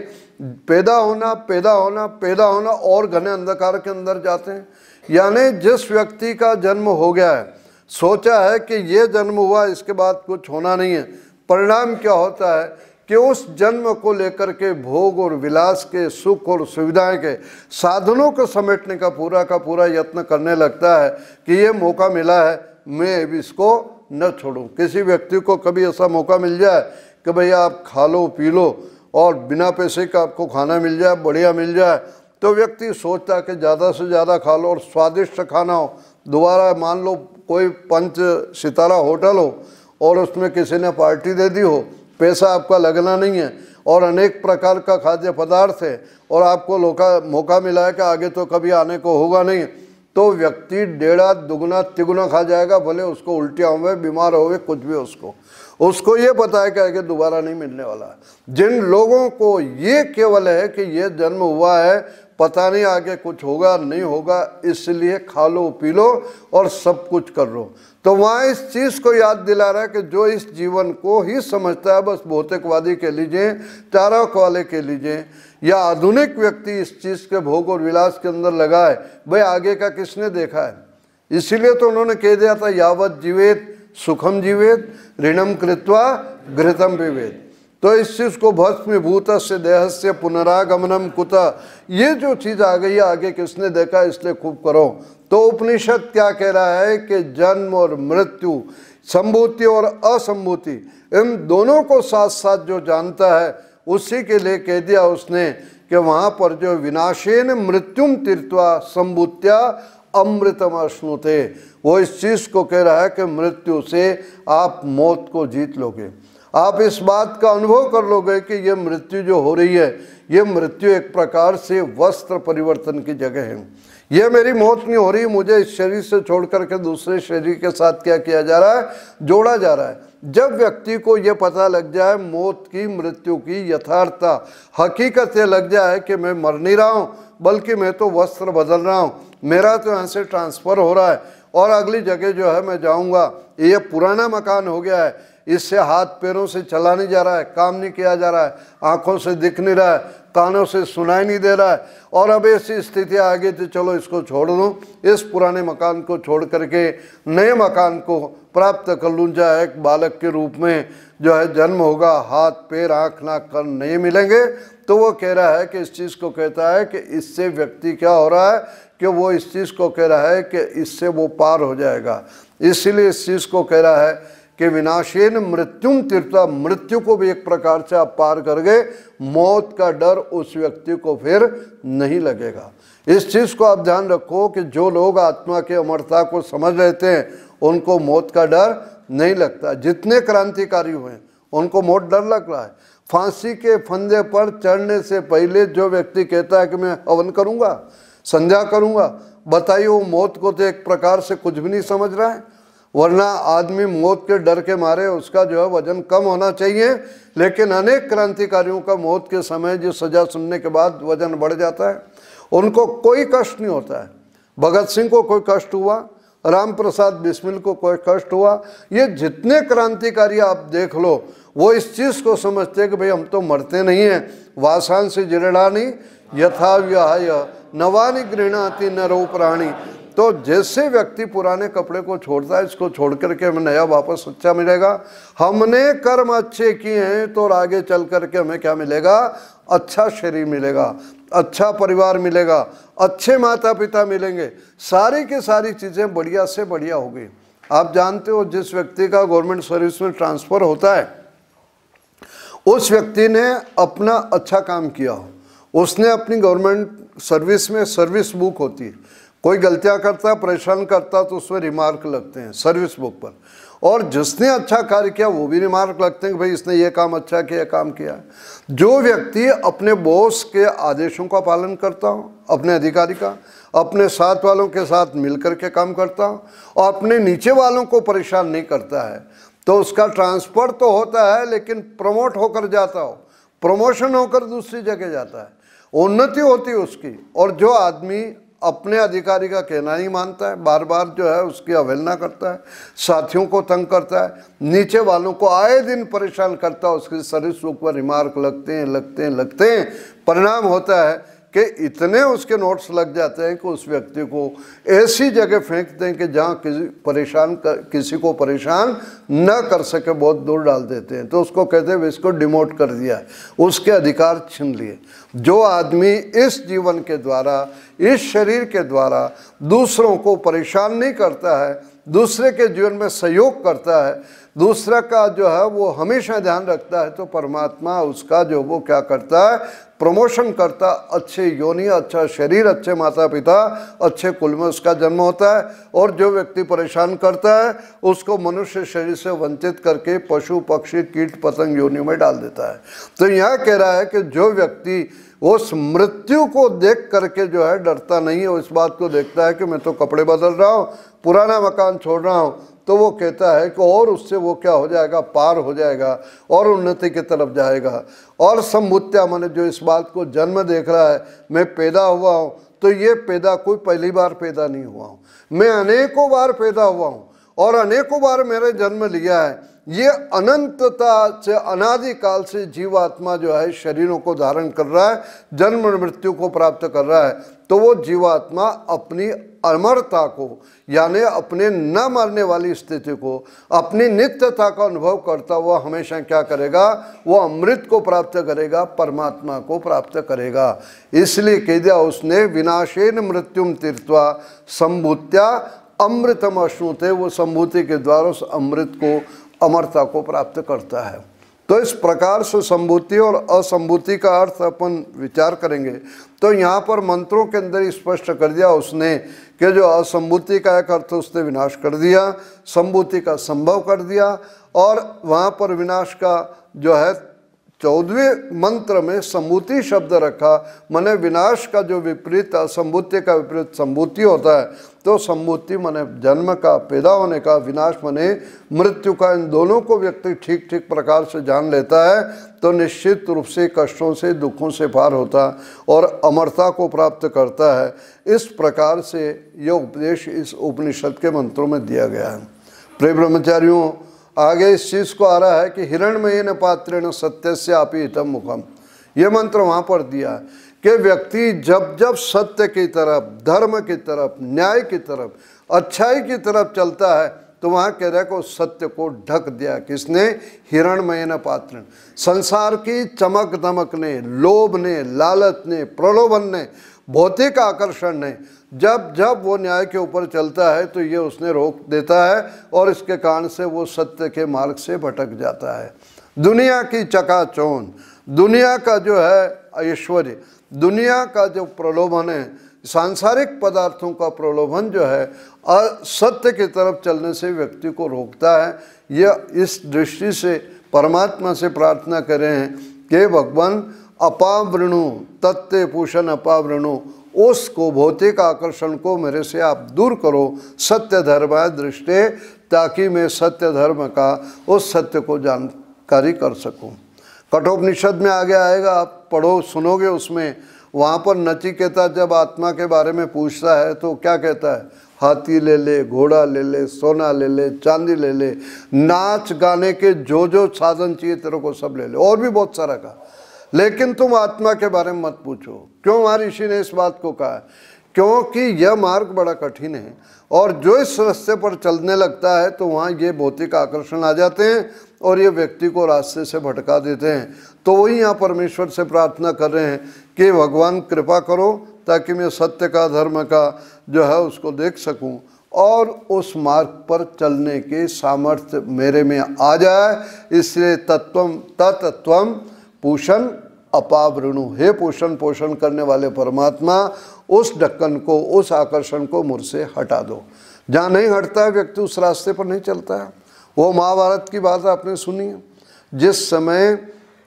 पैदा होना और घने अंधकार के अंदर जाते हैं। यानी जिस व्यक्ति का जन्म हो गया है, सोचा है कि ये जन्म हुआ, इसके बाद कुछ होना नहीं है, परिणाम क्या होता है कि उस जन्म को लेकर के भोग और विलास के, सुख और सुविधाएं के साधनों को समेटने का पूरा यत्न करने लगता है कि ये मौका मिला है, मैं अभी इसको न छोड़ूं। किसी व्यक्ति को कभी ऐसा मौका मिल जाए कि भैया आप खा लो पी लो और बिना पैसे का आपको खाना मिल जाए, बढ़िया मिल जाए, तो व्यक्ति सोचता है कि ज़्यादा से ज़्यादा खा लो और स्वादिष्ट खाना हो। दोबारा मान लो कोई 5 सितारा होटल हो और उसमें किसी ने पार्टी दे दी हो, पैसा आपका लगना नहीं है और अनेक प्रकार का खाद्य पदार्थ है और आपको मौका मिला है कि आगे तो कभी आने को होगा नहीं, तो व्यक्ति 1.5 दुगुना तिगुना खा जाएगा। भले उसको उल्टियाँ हुए, बीमार होवे, कुछ भी उसको ये पता है कि आगे दोबारा नहीं मिलने वाला है। जिन लोगों को ये केवल है कि ये जन्म हुआ है, पता नहीं आगे कुछ होगा नहीं होगा, इसलिए खा लो पी लो और सब कुछ कर लो। तो वहाँ इस चीज़ को याद दिला रहा है कि जो इस जीवन को ही समझता है बस भौतिकवादी के लीजिए, चारक वाले के लीजिए या आधुनिक व्यक्ति इस चीज़ के भोग और विलास के अंदर लगा है, भाई आगे का किसने देखा है? इसीलिए तो उन्होंने कह दिया था यावत जीवेत सुखम जीवेत ऋणम कृत्वा घृतम पिबेत। तो इस चीज़ को भस्मीभूत से देहस्य पुनरागमनम कुतः, ये जो चीज़ आ गई है आगे किसने देखा, इसलिए खूब करो। तो उपनिषद क्या कह रहा है कि जन्म और मृत्यु संभूति और असंभूति इन दोनों को साथ साथ जो जानता है उसी के लिए कह दिया उसने कि वहाँ पर जो विनाशेन मृत्युम तीर्थवा संभूत्या अमृतम अश्नुते, वो इस चीज़ को कह रहा है कि मृत्यु से आप मौत को जीत लोगे। आप इस बात का अनुभव कर लोगे कि ये मृत्यु जो हो रही है, ये मृत्यु एक प्रकार से वस्त्र परिवर्तन की जगह है। ये मेरी मौत नहीं हो रही, मुझे इस शरीर से छोड़ करके दूसरे शरीर के साथ क्या किया जा रहा है, जोड़ा जा रहा है। जब व्यक्ति को ये पता लग जाए मौत की, मृत्यु की यथार्थता, हकीकत ये लग जाए कि मैं मर नहीं रहा हूँ बल्कि मैं तो वस्त्र बदल रहा हूँ, मेरा तो यहाँ से ट्रांसफ़र हो रहा है और अगली जगह जो है मैं जाऊँगा, ये पुराना मकान हो गया है, इससे हाथ पैरों से चला नहीं जा रहा है, काम नहीं किया जा रहा है, आंखों से दिख नहीं रहा है, कानों से सुनाई नहीं दे रहा है, और अब ऐसी स्थिति आ गई तो चलो इसको छोड़ दूँ, इस पुराने मकान को छोड़ करके नए मकान को प्राप्त कर लूँ। चाहे एक बालक के रूप में जो है जन्म होगा, हाथ पैर आँख नाक कान नहीं मिलेंगे, तो वो कह रहा है कि इस चीज़ को कहता है कि इससे व्यक्ति क्या हो रहा है कि वो इस चीज़ को कह रहा है कि इससे वो पार हो जाएगा। इसीलिए इस चीज़ को कह रहा है कि विनाशेन मृत्युम तीर्थवा, मृत्यु को भी एक प्रकार से आप पार कर गए, मौत का डर उस व्यक्ति को फिर नहीं लगेगा। इस चीज़ को आप ध्यान रखो कि जो लोग आत्मा की अमरता को समझ लेते हैं उनको मौत का डर नहीं लगता। जितने क्रांतिकारी हुए उनको मौत डर लग रहा है। फांसी के फंदे पर चढ़ने से पहले जो व्यक्ति कहता है कि मैं हवन करूँगा, संध्या करूँगा, बताइए वो मौत को तो एक प्रकार से कुछ भी नहीं समझ रहा है। वरना आदमी मौत के डर के मारे उसका जो है वजन कम होना चाहिए, लेकिन अनेक क्रांतिकारियों का मौत के समय जो सजा सुनने के बाद वजन बढ़ जाता है, उनको कोई कष्ट नहीं होता है। भगत सिंह को कोई कष्ट हुआ, राम प्रसाद बिस्मिल को कोई कष्ट हुआ, ये जितने क्रांतिकारी आप देख लो वो इस चीज़ को समझते हैं कि भाई हम तो मरते नहीं हैं। वासांसि जीर्णानि यथा विहाय नवानि गृह्णाति नरो प्राणी। तो जैसे व्यक्ति पुराने कपड़े को छोड़ता है, इसको छोड़ करके हमें नया वापस अच्छा मिलेगा। हमने कर्म अच्छे किए हैं तो आगे चल करके हमें क्या मिलेगा, अच्छा शरीर मिलेगा, अच्छा परिवार मिलेगा, अच्छे माता पिता मिलेंगे, सारी की सारी चीज़ें बढ़िया से बढ़िया होगी। आप जानते हो जिस व्यक्ति का गवर्नमेंट सर्विस में ट्रांसफ़र होता है उस व्यक्ति ने अपना अच्छा काम किया हो, उसने अपनी गवर्नमेंट सर्विस में सर्विस बुक होती है, कोई गलतियां करता है, परेशान करता तो उसमें रिमार्क लगते हैं सर्विस बुक पर, और जिसने अच्छा कार्य किया वो भी रिमार्क लगते हैं कि भाई इसने ये काम अच्छा किया, काम किया। जो व्यक्ति अपने बॉस के आदेशों का पालन करता हो, अपने अधिकारी का, अपने साथ वालों के साथ मिलकर के काम करता हो और अपने नीचे वालों को परेशान नहीं करता है, तो उसका ट्रांसफ़र तो होता है लेकिन प्रमोट होकर जाता हो, प्रमोशन होकर दूसरी जगह जाता है, उन्नति होती है उसकी। और जो आदमी अपने अधिकारी का कहना नहीं मानता है, बार बार जो है उसकी अवहेलना करता है, साथियों को तंग करता है, नीचे वालों को आए दिन परेशान करता है, उसके सर्विस बुक पर रिमार्क लगते हैं। परिणाम होता है कि इतने उसके नोट्स लग जाते हैं कि उस व्यक्ति को ऐसी जगह फेंकते हैं कि जहाँ किसी को परेशान न कर सके, बहुत दूर डाल देते हैं। तो उसको कहते हैं इसको डिमोट कर दिया, उसके अधिकार छीन लिए। जो आदमी इस जीवन के द्वारा, इस शरीर के द्वारा दूसरों को परेशान नहीं करता है, दूसरे के जीवन में सहयोग करता है, दूसरा का जो है वो हमेशा ध्यान रखता है, तो परमात्मा उसका जो वो क्या करता है, प्रमोशन करता, अच्छे योनि, अच्छा शरीर, अच्छे माता पिता, अच्छे कुल में उसका जन्म होता है। और जो व्यक्ति परेशान करता है उसको मनुष्य शरीर से वंचित करके पशु पक्षी कीट पतंग योनि में डाल देता है। तो यहाँ कह रहा है कि जो व्यक्ति उस मृत्यु को देख करके जो है डरता नहीं है, इस बात को देखता है कि मैं तो कपड़े बदल रहा हूँ, पुराना मकान छोड़ रहा हूँ, तो वो कहता है कि और उससे वो क्या हो जाएगा, पार हो जाएगा और उन्नति की तरफ जाएगा। और संभूत्या माने जो इस बात को जन्म देख रहा है, मैं पैदा हुआ हूँ, तो ये पैदा कोई पहली बार पैदा नहीं हुआ हूँ, मैं अनेकों बार पैदा हुआ हूँ और अनेकों बार मेरे जन्म लिया है। ये अनंतता से, अनादिकाल से जीवात्मा जो है शरीरों को धारण कर रहा है, जन्म मृत्यु को प्राप्त कर रहा है। तो वो जीवात्मा अपनी अमरता को, यानी अपने न मरने वाली स्थिति को, अपनी नित्यता का अनुभव करता हुआ हमेशा क्या करेगा, वो अमृत को प्राप्त करेगा, परमात्मा को प्राप्त करेगा। इसलिए कह दिया उसने विनाशेन मृत्युम तीर्थवा संभूत्या अमृतम अश्नुते, वो संभूति के द्वारा उस अमृत को, अमरता को प्राप्त करता है। तो इस प्रकार से संभूति और असंभूति का अर्थ अपन विचार करेंगे। तो यहाँ पर मंत्रों के अंदर स्पष्ट कर दिया उसने कि जो असंभूति का एक अर्थ उसने विनाश कर दिया, संभूति का संभव कर दिया, और वहाँ पर विनाश का जो है 14वें मंत्र में संभूति शब्द रखा, माने विनाश का जो विपरीत असंभूति का विपरीत संभूति होता है। तो संभूति माने जन्म का, पैदा होने का, विनाश माने मृत्यु का। इन दोनों को व्यक्ति ठीक ठीक प्रकार से जान लेता है तो निश्चित रूप से कष्टों से, दुखों से पार होता और अमरता को प्राप्त करता है। इस प्रकार से यह उपदेश इस उपनिषद के मंत्रों में दिया गया है। प्रिय ब्रह्मचारियों, आगे इस चीज को आ रहा है कि हिरण्मयेन पात्रेण सत्यस्यापि हितम मुखम। ये मंत्र वहां पर दिया है कि व्यक्ति जब जब सत्य की तरफ, धर्म की तरफ, न्याय की तरफ, अच्छाई की तरफ चलता है तो वहां कह रहा है कि सत्य को ढक दिया किसने? हिरण्मयेन पात्रेण। संसार की चमक दमक ने, लोभ ने, लालच ने, प्रलोभन ने, भौतिक आकर्षण ने जब जब वो न्याय के ऊपर चलता है तो ये उसने रोक देता है और इसके कारण से वो सत्य के मार्ग से भटक जाता है। दुनिया की चकाचौंध, दुनिया का जो है ऐश्वर्य, दुनिया का जो प्रलोभन है, सांसारिक पदार्थों का प्रलोभन जो है असत्य की तरफ चलने से व्यक्ति को रोकता है। यह इस दृष्टि से परमात्मा से प्रार्थना कर रहे हैं कि भगवान अपावृणु तत्ते पूषण अपावृणु, उसको भौतिक आकर्षण को मेरे से आप दूर करो, सत्य धर्माय दृष्टे, ताकि मैं सत्य धर्म का उस सत्य को जानकारी कर सकूं। कठोपनिषद में आगे आएगा, आप पढ़ो सुनोगे उसमें, वहाँ पर नचिकेता जब आत्मा के बारे में पूछता है तो क्या कहता है? हाथी ले ले, घोड़ा ले ले, सोना ले ले, चांदी ले ले, नाच गाने के जो जो साधन चाहिए तेरे को सब ले ले, और भी बहुत सारा का, लेकिन तुम आत्मा के बारे में मत पूछो। क्यों महर्षि ने इस बात को कहा? क्योंकि यह मार्ग बड़ा कठिन है और जो इस रास्ते पर चलने लगता है तो वहाँ ये भौतिक आकर्षण आ जाते हैं और ये व्यक्ति को रास्ते से भटका देते हैं। तो वही यहाँ परमेश्वर से प्रार्थना कर रहे हैं कि भगवान कृपा करो ताकि मैं सत्य का, धर्म का जो है उसको देख सकूं और उस मार्ग पर चलने के सामर्थ्य मेरे में आ जाए। इसलिए तत्त्वम पूषण अपावृणु, हे पोषण पोषण करने वाले परमात्मा, उस ढक्कन को, उस आकर्षण को मुझसे हटा दो। जहाँ नहीं हटता है व्यक्ति उस रास्ते पर नहीं चलता है। वो महाभारत की बात आपने सुनी है, जिस समय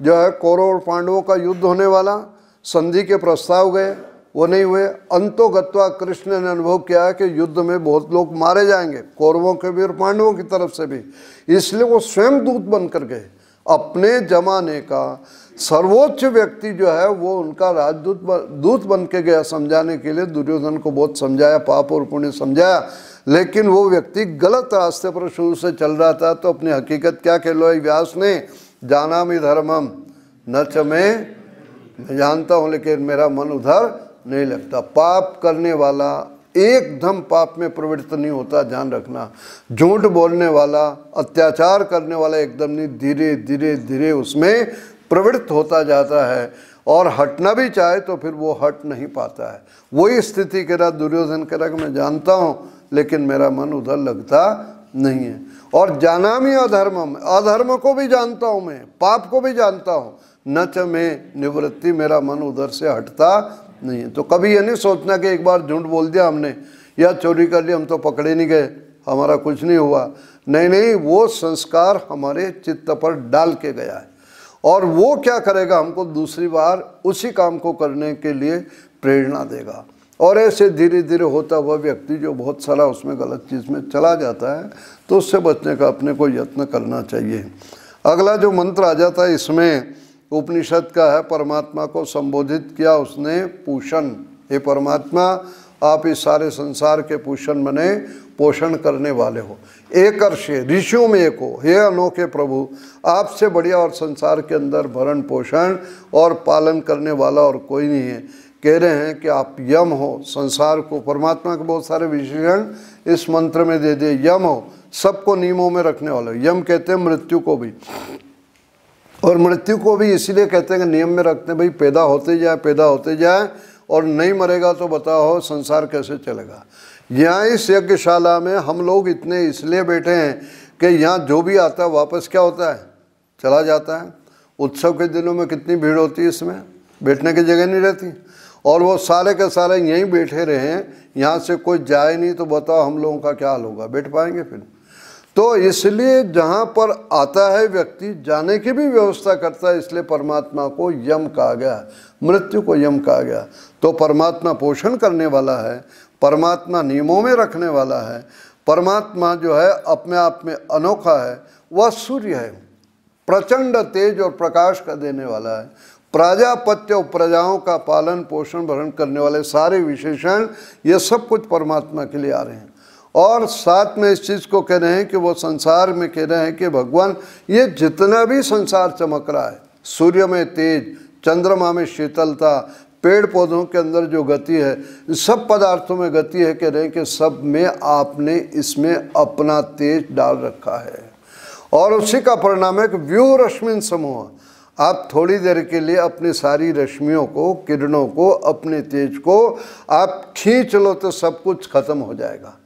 जो है कौरव और पांडवों का युद्ध होने वाला, संधि के प्रस्ताव गए, वो नहीं हुए। अंतो गत्वा कृष्ण ने अनुभव किया कि युद्ध में बहुत लोग मारे जाएंगे, कौरवों के भी और पांडवों की तरफ से भी। इसलिए वो स्वयं दूत बनकर गए। अपने जमाने का सर्वोच्च व्यक्ति जो है वो उनका दूत बन के गया समझाने के लिए। दुर्योधन को बहुत समझाया, पाप और पुण्य समझाया, लेकिन वो व्यक्ति गलत रास्ते पर शुरू से चल रहा था। तो अपनी हकीकत क्या कह लो व्यास ने, जानामि धर्मम न च मैं जानता हूँ लेकिन मेरा मन उधर नहीं लगता। पाप करने वाला एकदम पाप में प्रवृत्त नहीं होता, ध्यान रखना। झूठ बोलने वाला, अत्याचार करने वाला एकदम नहीं, धीरे धीरे धीरे उसमें प्रवृत्त होता जाता है और हटना भी चाहे तो फिर वो हट नहीं पाता है। वही स्थिति कह रहा दुर्योधन कह रहा कि मैं जानता हूँ लेकिन मेरा मन उधर लगता नहीं है। और जानामि अधर्मम, अधर्म को भी जानता हूँ मैं, पाप को भी जानता हूँ, न च में निवृत्ति, मेरा मन उधर से हटता नहीं है। तो कभी ये नहीं सोचना कि एक बार झूठ बोल दिया हमने या चोरी कर ली, हम तो पकड़े नहीं गए, हमारा कुछ नहीं हुआ। नहीं नहीं, वो संस्कार हमारे चित्त पर डाल के गया है और वो क्या करेगा, हमको दूसरी बार उसी काम को करने के लिए प्रेरणा देगा। और ऐसे धीरे धीरे होता हुआ व्यक्ति जो बहुत सारा उसमें गलत चीज़ में चला जाता है तो उससे बचने का अपने को यत्न करना चाहिए। अगला जो मंत्र आ जाता है इसमें उपनिषद का है, परमात्मा को संबोधित किया उसने पूषण। हे परमात्मा, आप इस सारे संसार के पूषण बने, पोषण करने वाले हो, एक अर्षे ऋषियों में एक हो। हे अनोखे प्रभु, आपसे बढ़िया और संसार के अंदर भरण पोषण और पालन करने वाला और कोई नहीं है। कह रहे हैं कि आप यम हो, संसार को, परमात्मा के बहुत सारे विशेषण इस मंत्र में दे दिए। यम हो, सबको नियमों में रखने वाले हो। यम कहते हैं मृत्यु को भी, और मृत्यु को भी इसीलिए कहते हैं कि नियम में रखते हैं, भाई पैदा होते जाए और नहीं मरेगा तो बताओ संसार कैसे चलेगा। यहाँ इस यज्ञशाला में हम लोग इतने इसलिए बैठे हैं कि यहाँ जो भी आता है वापस क्या होता है, चला जाता है। उत्सव के दिनों में कितनी भीड़ होती है, इसमें बैठने की जगह नहीं रहती, और वो सारे के सारे यहीं बैठे रहे, यहाँ से कोई जाए नहीं, तो बताओ हम लोगों का क्या हाल होगा, बैठ पाएंगे फिर? तो इसलिए जहाँ पर आता है व्यक्ति जाने की भी व्यवस्था करता है, इसलिए परमात्मा को यम कहा गया, मृत्यु को यम कहा गया। तो परमात्मा पोषण करने वाला है, परमात्मा नियमों में रखने वाला है, परमात्मा जो है अपने आप में अनोखा है, वह सूर्य है, प्रचंड तेज और प्रकाश का देने वाला है, प्रजापत्य और प्रजाओं का पालन पोषण भरण करने वाले सारे विशेषण ये सब कुछ परमात्मा के लिए आ रहे हैं। और साथ में इस चीज़ को कह रहे हैं कि वो संसार में कह रहे हैं कि भगवान ये जितना भी संसार चमक रहा है, सूर्य में तेज, चंद्रमा में शीतलता, पेड़ पौधों के अंदर जो गति है, सब पदार्थों में गति है, कह रहे हैं कि सब में आपने इसमें अपना तेज डाल रखा है। और उसी का परिणाम है कि व्यूह रश्मिन समूह, आप थोड़ी देर के लिए अपनी सारी रश्मियों को, किरणों को, अपने तेज को आप खींच लो तो सब कुछ खत्म हो जाएगा।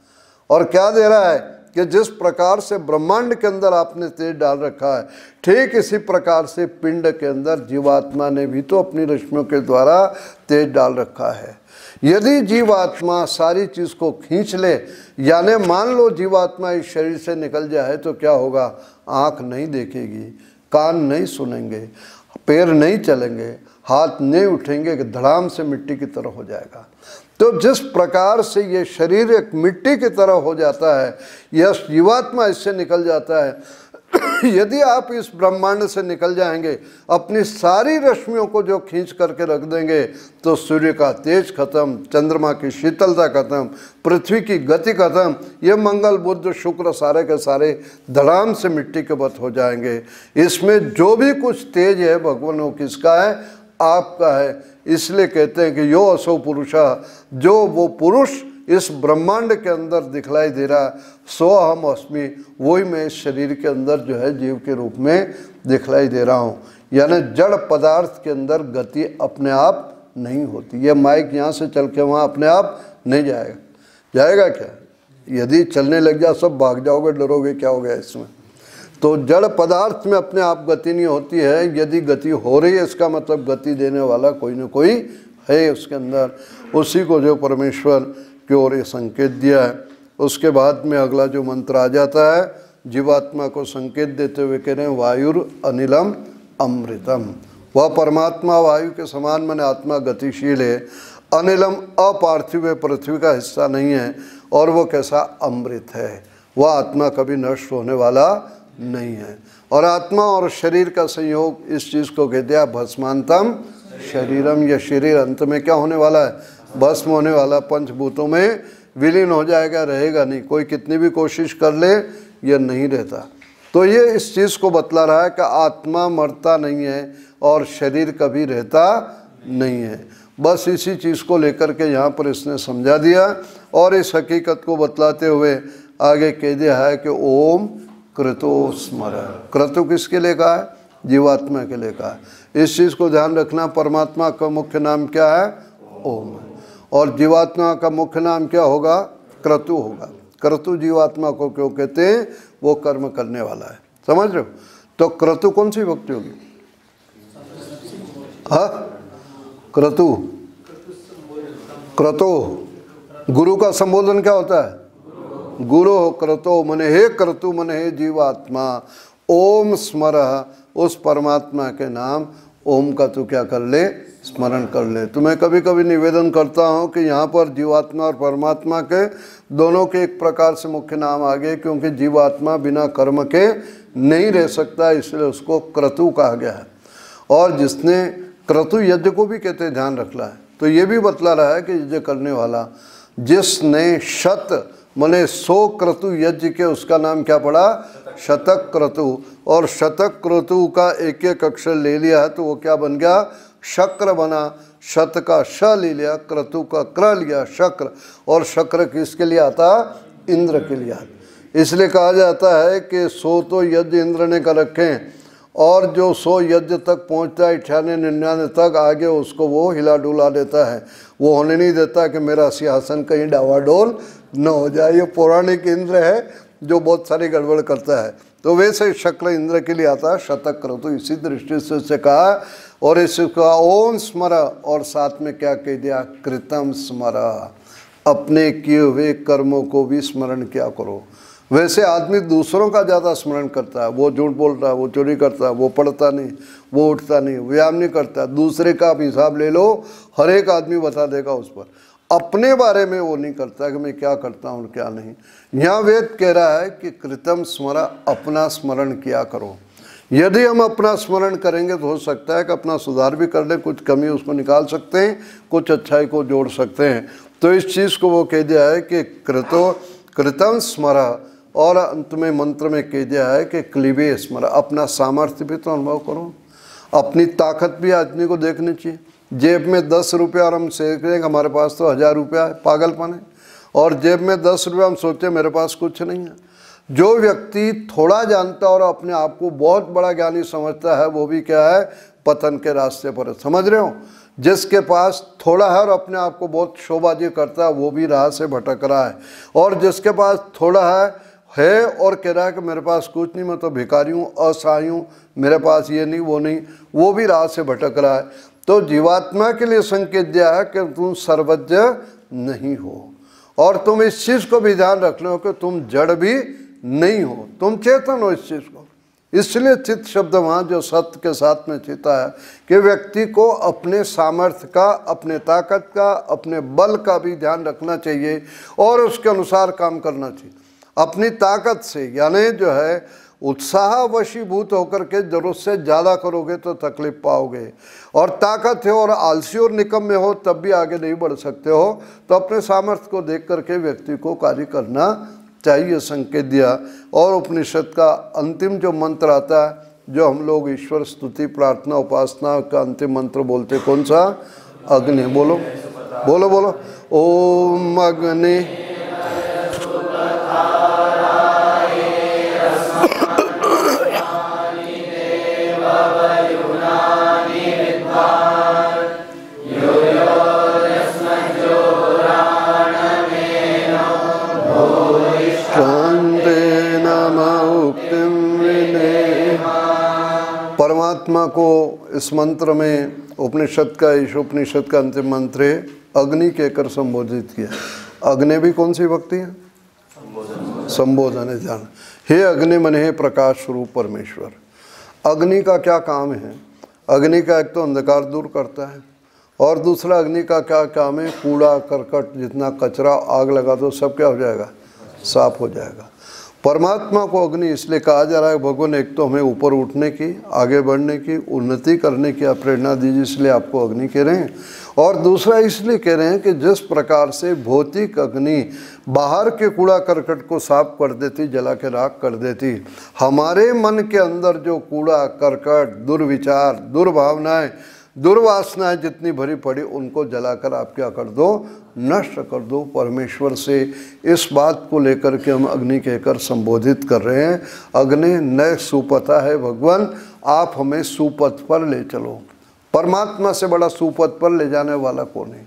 और क्या दे रहा है कि जिस प्रकार से ब्रह्मांड के अंदर आपने तेज डाल रखा है, ठीक इसी प्रकार से पिंड के अंदर जीवात्मा ने भी तो अपनी रश्मियों के द्वारा तेज डाल रखा है। यदि जीवात्मा सारी चीज़ को खींच ले, यानी मान लो जीवात्मा इस शरीर से निकल जाए, तो क्या होगा? आँख नहीं देखेगी, कान नहीं सुनेंगे, पैर नहीं चलेंगे, हाथ नहीं उठेंगे, कि धड़ाम से मिट्टी की तरह हो जाएगा। तो जिस प्रकार से ये शरीर एक मिट्टी की तरह हो जाता है, यह जीवात्मा इससे निकल जाता है, यदि आप इस ब्रह्मांड से निकल जाएंगे, अपनी सारी रश्मियों को जो खींच करके रख देंगे, तो सूर्य का तेज खत्म, चंद्रमा की शीतलता खत्म, पृथ्वी की गति खत्म, ये मंगल बुध शुक्र सारे के सारे धड़ाम से मिट्टी के बत हो जाएंगे। इसमें जो भी कुछ तेज है भगवान वो किसका है? आपका है। इसलिए कहते हैं कि यो असो पुरुषा, जो वो पुरुष इस ब्रह्मांड के अंदर दिखलाई दे रहा है, सो अहम अस्मि, वही मैं इस शरीर के अंदर जो है जीव के रूप में दिखलाई दे रहा हूँ। यानी जड़ पदार्थ के अंदर गति अपने आप नहीं होती। ये माइक यहाँ से चल के वहाँ अपने आप नहीं जाएगा, जाएगा क्या? यदि चलने लग जाए सब भाग जाओगे, डरोगे क्या हो गया इसमें। तो जड़ पदार्थ में अपने आप गति नहीं होती है। यदि गति हो रही है, इसका मतलब गति देने वाला कोई न कोई है उसके अंदर। उसी को जो परमेश्वर की ओर ये संकेत दिया है। उसके बाद में अगला जो मंत्र आ जाता है, जीवात्मा को संकेत देते हुए कह रहे हैं वायुर अनिलम अमृतम। वह परमात्मा वायु के समान माने आत्मा गतिशील है, अनिलम अपार्थिव है, पृथ्वी का हिस्सा नहीं है, और वो कैसा? अमृत है। वह आत्मा कभी नष्ट होने वाला नहीं है। और आत्मा और शरीर का संयोग इस चीज़ को कहते हैं भस्मांतम शरीरम। यह शरीर अंत में क्या होने वाला है? भस्म होने वाला, पंचभूतों में विलीन हो जाएगा, रहेगा नहीं। कोई कितनी भी कोशिश कर ले, यह नहीं रहता। तो ये इस चीज़ को बतला रहा है कि आत्मा मरता नहीं है और शरीर कभी रहता नहीं है। बस इसी चीज़ को लेकर के यहाँ पर इसने समझा दिया, और इस हकीकत को बतलाते हुए आगे कह दिया है कि ओम क्रतो स्मर। क्रतु किसके लिए कहा है? जीवात्मा के लिए कहा है। इस चीज़ को ध्यान रखना, परमात्मा का मुख्य नाम क्या है? ओम। और जीवात्मा का मुख्य नाम क्या होगा? क्रतु होगा। क्रतु जीवात्मा को क्यों कहते हैं? वो कर्म करने वाला है। समझ रहे हो? तो क्रतु कौन सी भक्ति होगी? हाँ, क्रतु, क्रतो गुरु का संबोधन क्या होता है? गुरु क्रतो मने हे क्रतु मने हे जीवात्मा, ओम स्मर, उस परमात्मा के नाम ओम का तू क्या कर ले? स्मरण कर ले। तो मैं कभी कभी निवेदन करता हूँ कि यहाँ पर जीवात्मा और परमात्मा के दोनों के एक प्रकार से मुख्य नाम आ गए, क्योंकि जीवात्मा बिना कर्म के नहीं रह सकता, इसलिए उसको क्रतु कहा गया है। और जिसने क्रतु यज्ञ को भी कहते हैं, ध्यान रखना है। तो ये भी बतला रहा है कि यज्ञ करने वाला जिसने शत मने 100 क्रतु यज्ञ के, उसका नाम क्या पड़ा? शतक क्रतु। और शतक क्रतु का एक एक अक्षर ले लिया है तो वो क्या बन गया? शक्र बना। शत का श ले लिया, क्रतु का क्र लिया, शक्र। और शक्र किसके लिए आता? इंद्र के लिए आता। इसलिए कहा जाता है कि 100 तो यज्ञ इंद्र ने कर रखे हैं, और जो 100 यज्ञ तक पहुंचता है 98-99 तक, आगे उसको वो हिला डुला देता है। वो होने नहीं देता कि मेरा सिंहासन कहीं डावाडोल न हो जाए। ये पौराणिक इंद्र है जो बहुत सारी गड़बड़ करता है। तो वैसे शक्ल इंद्र के लिए आता है शतक करो। तो इसी दृष्टि से उसे कहा, और इसका ओम स्मर, और साथ में क्या कह दिया, कृतम स्मर, अपने किए हुए कर्मों को भी स्मरण किया करो। वैसे आदमी दूसरों का ज़्यादा स्मरण करता है, वो झूठ बोल रहा है, वो चोरी करता है, वो पढ़ता नहीं, वो उठता नहीं, व्यायाम नहीं करता। दूसरे का आप हिसाब ले लो, हर एक आदमी बता देगा उस पर। अपने बारे में वो नहीं करता कि मैं क्या करता हूँ और क्या नहीं। यहाँ वेद कह रहा है कि कृतम स्मर, अपना स्मरण किया करो। यदि हम अपना स्मरण करेंगे तो हो सकता है कि अपना सुधार भी कर ले, कुछ कमी उसको निकाल सकते हैं, कुछ अच्छाई को जोड़ सकते हैं। तो इस चीज़ को वो कह दिया है कि कृतम स्मर, और अंत में मंत्र में कह दिया है कि क्लीबे स्मर, अपना सामर्थ्य भी तो अनुभव करो। अपनी ताकत भी आदमी को देखनी चाहिए। जेब में 10 रुपया और हम सोच रहे हमारे पास तो 1000 रुपया है, पागलपन है। और जेब में 10 रुपया हम सोचते मेरे पास कुछ नहीं है। जो व्यक्ति थोड़ा जानता और अपने आप को बहुत बड़ा ज्ञानी समझता है, वो भी क्या है, पतन के रास्ते पर है। समझ रहे हो? जिसके पास थोड़ा है और अपने आप को बहुत शोबाजी करता है, वो भी राह से भटक रहा है। और जिसके पास थोड़ा है और कह रहा है कि मेरे पास कुछ नहीं, मैं तो भिखारी हूँ, असहाय हूँ, मेरे पास ये नहीं वो नहीं, वो भी राह से भटक रहा है। तो जीवात्मा के लिए संकेत दिया है कि तुम सर्वज्ञ नहीं हो, और तुम इस चीज़ को भी ध्यान रख लो कि तुम जड़ भी नहीं हो, तुम चेतन हो इस चीज़ को। इसलिए चित्त शब्द वहाँ जो सत्य के साथ में चिता है कि व्यक्ति को अपने सामर्थ्य का, अपने ताकत का, अपने बल का भी ध्यान रखना चाहिए और उसके अनुसार काम करना चाहिए। अपनी ताकत से यानी जो है उत्साह वशीभूत होकर के जरूरत से ज़्यादा करोगे तो तकलीफ पाओगे, और ताकत है और आलसी और निकम्मे हो तब भी आगे नहीं बढ़ सकते हो। तो अपने सामर्थ्य को देख करके व्यक्ति को कार्य करना चाहिए, संकेत दिया। और उपनिषद का अंतिम जो मंत्र आता है, जो हम लोग ईश्वर स्तुति प्रार्थना उपासना का अंतिम मंत्र बोलते, कौन सा? अग्नि। बोलो बोलो बोलो, ओम अग्नि परमात्मा को इस मंत्र में उपनिषद का, ईश उपनिषद का अंतिम मंत्र है, अग्नि कहकर संबोधित किया। अग्नि भी कौन सी भक्ति है? संबोधन है, जान। हे अग्नि मन हे प्रकाश स्वरूप परमेश्वर। अग्नि का क्या काम है? अग्नि का एक तो अंधकार दूर करता है, और दूसरा अग्नि का क्या काम है? कूड़ा करकट जितना कचरा आग लगा दो सब क्या हो जाएगा? साफ हो जाएगा। परमात्मा को अग्नि इसलिए कहा जा रहा है, भगवान एक तो हमें ऊपर उठने की, आगे बढ़ने की, उन्नति करने की प्रेरणा दीजिए, इसलिए आपको अग्नि कह रहे हैं। और दूसरा इसलिए कह रहे हैं कि जिस प्रकार से भौतिक अग्नि बाहर के कूड़ा करकट को साफ कर देती, जला के राख कर देती, हमारे मन के अंदर जो कूड़ा करकट, दुर्विचार, दुर्भावनाएं, दुर्वासनाएं जितनी भरी पड़ी, उनको जलाकर आप क्या कर दो? नष्ट कर दो। परमेश्वर से इस बात को लेकर के हम अग्नि कहकर संबोधित कर रहे हैं। अग्नि नए सुपथा है भगवान, आप हमें सुपथ पर ले चलो। परमात्मा से बड़ा सुपथ पर ले जाने वाला कौन है?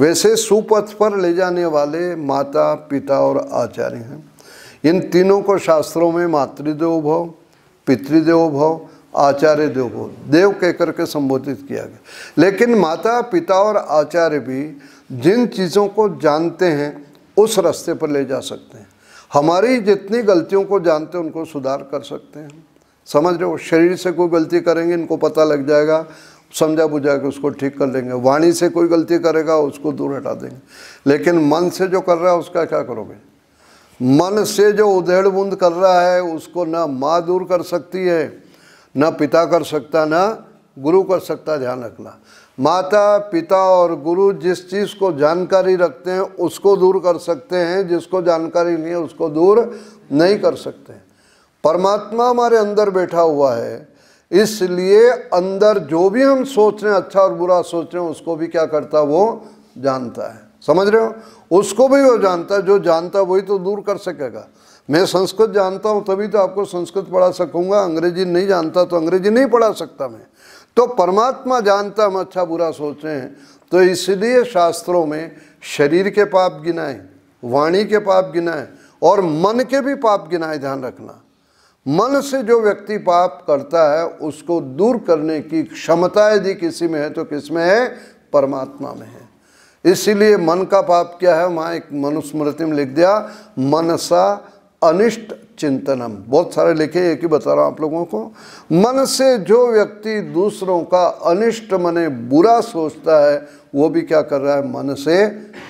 वैसे सुपथ पर ले जाने वाले माता, पिता और आचार्य हैं। इन तीनों को शास्त्रों में मातृदेवो भव, पितृदेवो भव, आचार्य देव भव, देव कहकर के संबोधित किया गया। लेकिन माता, पिता और आचार्य भी जिन चीज़ों को जानते हैं उस रास्ते पर ले जा सकते हैं। हमारी जितनी गलतियों को जानते हैं उनको सुधार कर सकते हैं। समझ रहे हो? शरीर से कोई गलती करेंगे, इनको पता लग जाएगा, समझा बुझा के उसको ठीक कर लेंगे। वाणी से कोई गलती करेगा, उसको दूर हटा देंगे। लेकिन मन से जो कर रहा है उसका क्या करोगे? मन से जो उधेड़ बूंद कर रहा है उसको ना माँ दूर कर सकती है, ना पिता कर सकता, ना गुरु कर सकता। ध्यान रखना, माता, पिता और गुरु जिस चीज़ को जानकारी रखते हैं उसको दूर कर सकते हैं, जिसको जानकारी नहीं है उसको दूर नहीं कर सकते। परमात्मा हमारे अंदर बैठा हुआ है, इसलिए अंदर जो भी हम सोच रहे हैं, अच्छा और बुरा सोच रहे हैं, उसको भी क्या करता? वो जानता है। समझ रहे हो? उसको भी वो जानता है। जो जानता है वही तो दूर कर सकेगा। मैं संस्कृत जानता हूँ तभी तो आपको संस्कृत पढ़ा सकूँगा, अंग्रेजी नहीं जानता तो अंग्रेजी नहीं पढ़ा सकता मैं। तो परमात्मा जानता हम अच्छा बुरा सोच रहे हैं, तो इसलिए शास्त्रों में शरीर के पाप गिनाए, वाणी के पाप गिनाए और मन के भी पाप गिनाए। ध्यान रखना, मन से जो व्यक्ति पाप करता है उसको दूर करने की क्षमता यदि किसी में है तो किसमें है? परमात्मा में है। इसीलिए मन का पाप क्या है? वहाँ एक मनुस्मृति में लिख दिया, मनसा अनिष्ट चिंतनम। बहुत सारे लिखे, एक ही बता रहा हूँ आप लोगों को। मन से जो व्यक्ति दूसरों का अनिष्ट मने बुरा सोचता है वो भी क्या कर रहा है? मन से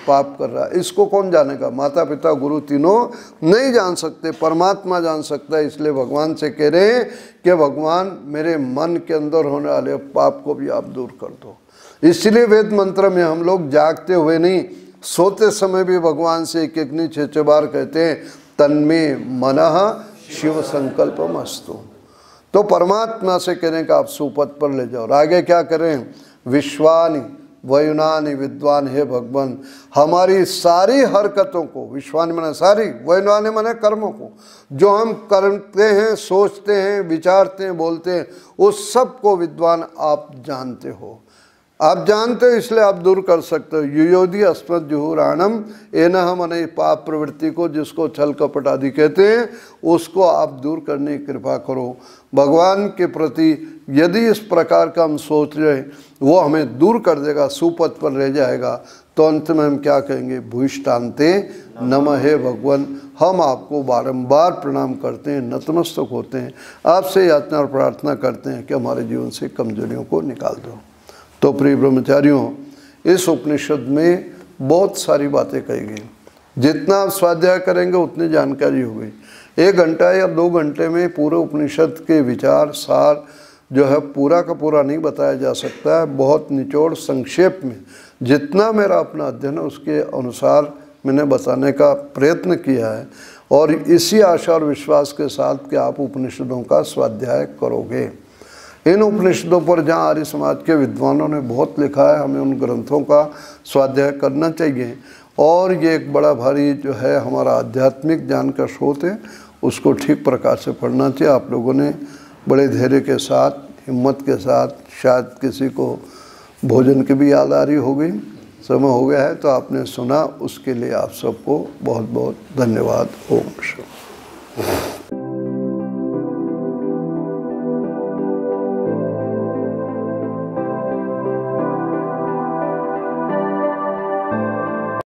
पाप कर रहा है। इसको कौन जानेगा? माता पिता गुरु तीनों नहीं जान सकते, परमात्मा जान सकता है। इसलिए भगवान से कह रहे हैं कि भगवान मेरे मन के अंदर होने वाले पाप को भी आप दूर कर दो। इसलिए वेद मंत्र में हम लोग जागते हुए नहीं, सोते समय भी भगवान से एक एक नहीं 6-6 बार कहते हैं, तन्मे मनः शिव संकल्पमस्तु। तो परमात्मा से करें कि आप सुपथ पर ले जाओ। और आगे क्या करें? विश्वानि वयुनानि विद्वान, हे भगवान हमारी सारी हरकतों को, विश्वानि माने सारी, वयुनानि माने कर्मों को, जो हम करते हैं, सोचते हैं, विचारते हैं, बोलते हैं, उस सब को विद्वान आप जानते हो। आप जानते हो इसलिए आप दूर कर सकते हो। युयोधि अस्मद जुहुराणम एनह मने पाप प्रवृत्ति को, जिसको छल कपट आदि कहते हैं, उसको आप दूर करने की कृपा करो। भगवान के प्रति यदि इस प्रकार का हम सोच रहे वो हमें दूर कर देगा, सुपथ पर ले जाएगा, तो अंत में हम क्या कहेंगे? भूष्टान्ते नमः, हे भगवान हम आपको बारंबार प्रणाम करते हैं, नतमस्तक होते हैं, आपसे याचना और प्रार्थना करते हैं कि हमारे जीवन से कमजोरियों को निकाल दो। तो प्रिय ब्रह्मचारियों, इस उपनिषद में बहुत सारी बातें कही गई। जितना आप स्वाध्याय करेंगे उतनी जानकारी होगी। 1 घंटा या 2 घंटे में पूरे उपनिषद के विचार सार जो है पूरा का पूरा नहीं बताया जा सकता है। बहुत निचोड़ संक्षेप में जितना मेरा अपना अध्ययन है उसके अनुसार मैंने बताने का प्रयत्न किया है, और इसी आशा और विश्वास के साथ कि आप उपनिषदों का स्वाध्याय करोगे। इन उपनिषदों पर जहाँ आर्य समाज के विद्वानों ने बहुत लिखा है, हमें उन ग्रंथों का स्वाध्याय करना चाहिए। और ये एक बड़ा भारी जो है हमारा आध्यात्मिक ज्ञान का स्रोत है, उसको ठीक प्रकार से पढ़ना चाहिए। आप लोगों ने बड़े धैर्य के साथ, हिम्मत के साथ, शायद किसी को भोजन की भी याद आ रही होगी, समय हो गया है तो आपने सुना, उसके लिए आप सबको बहुत बहुत धन्यवाद। ओम शांति।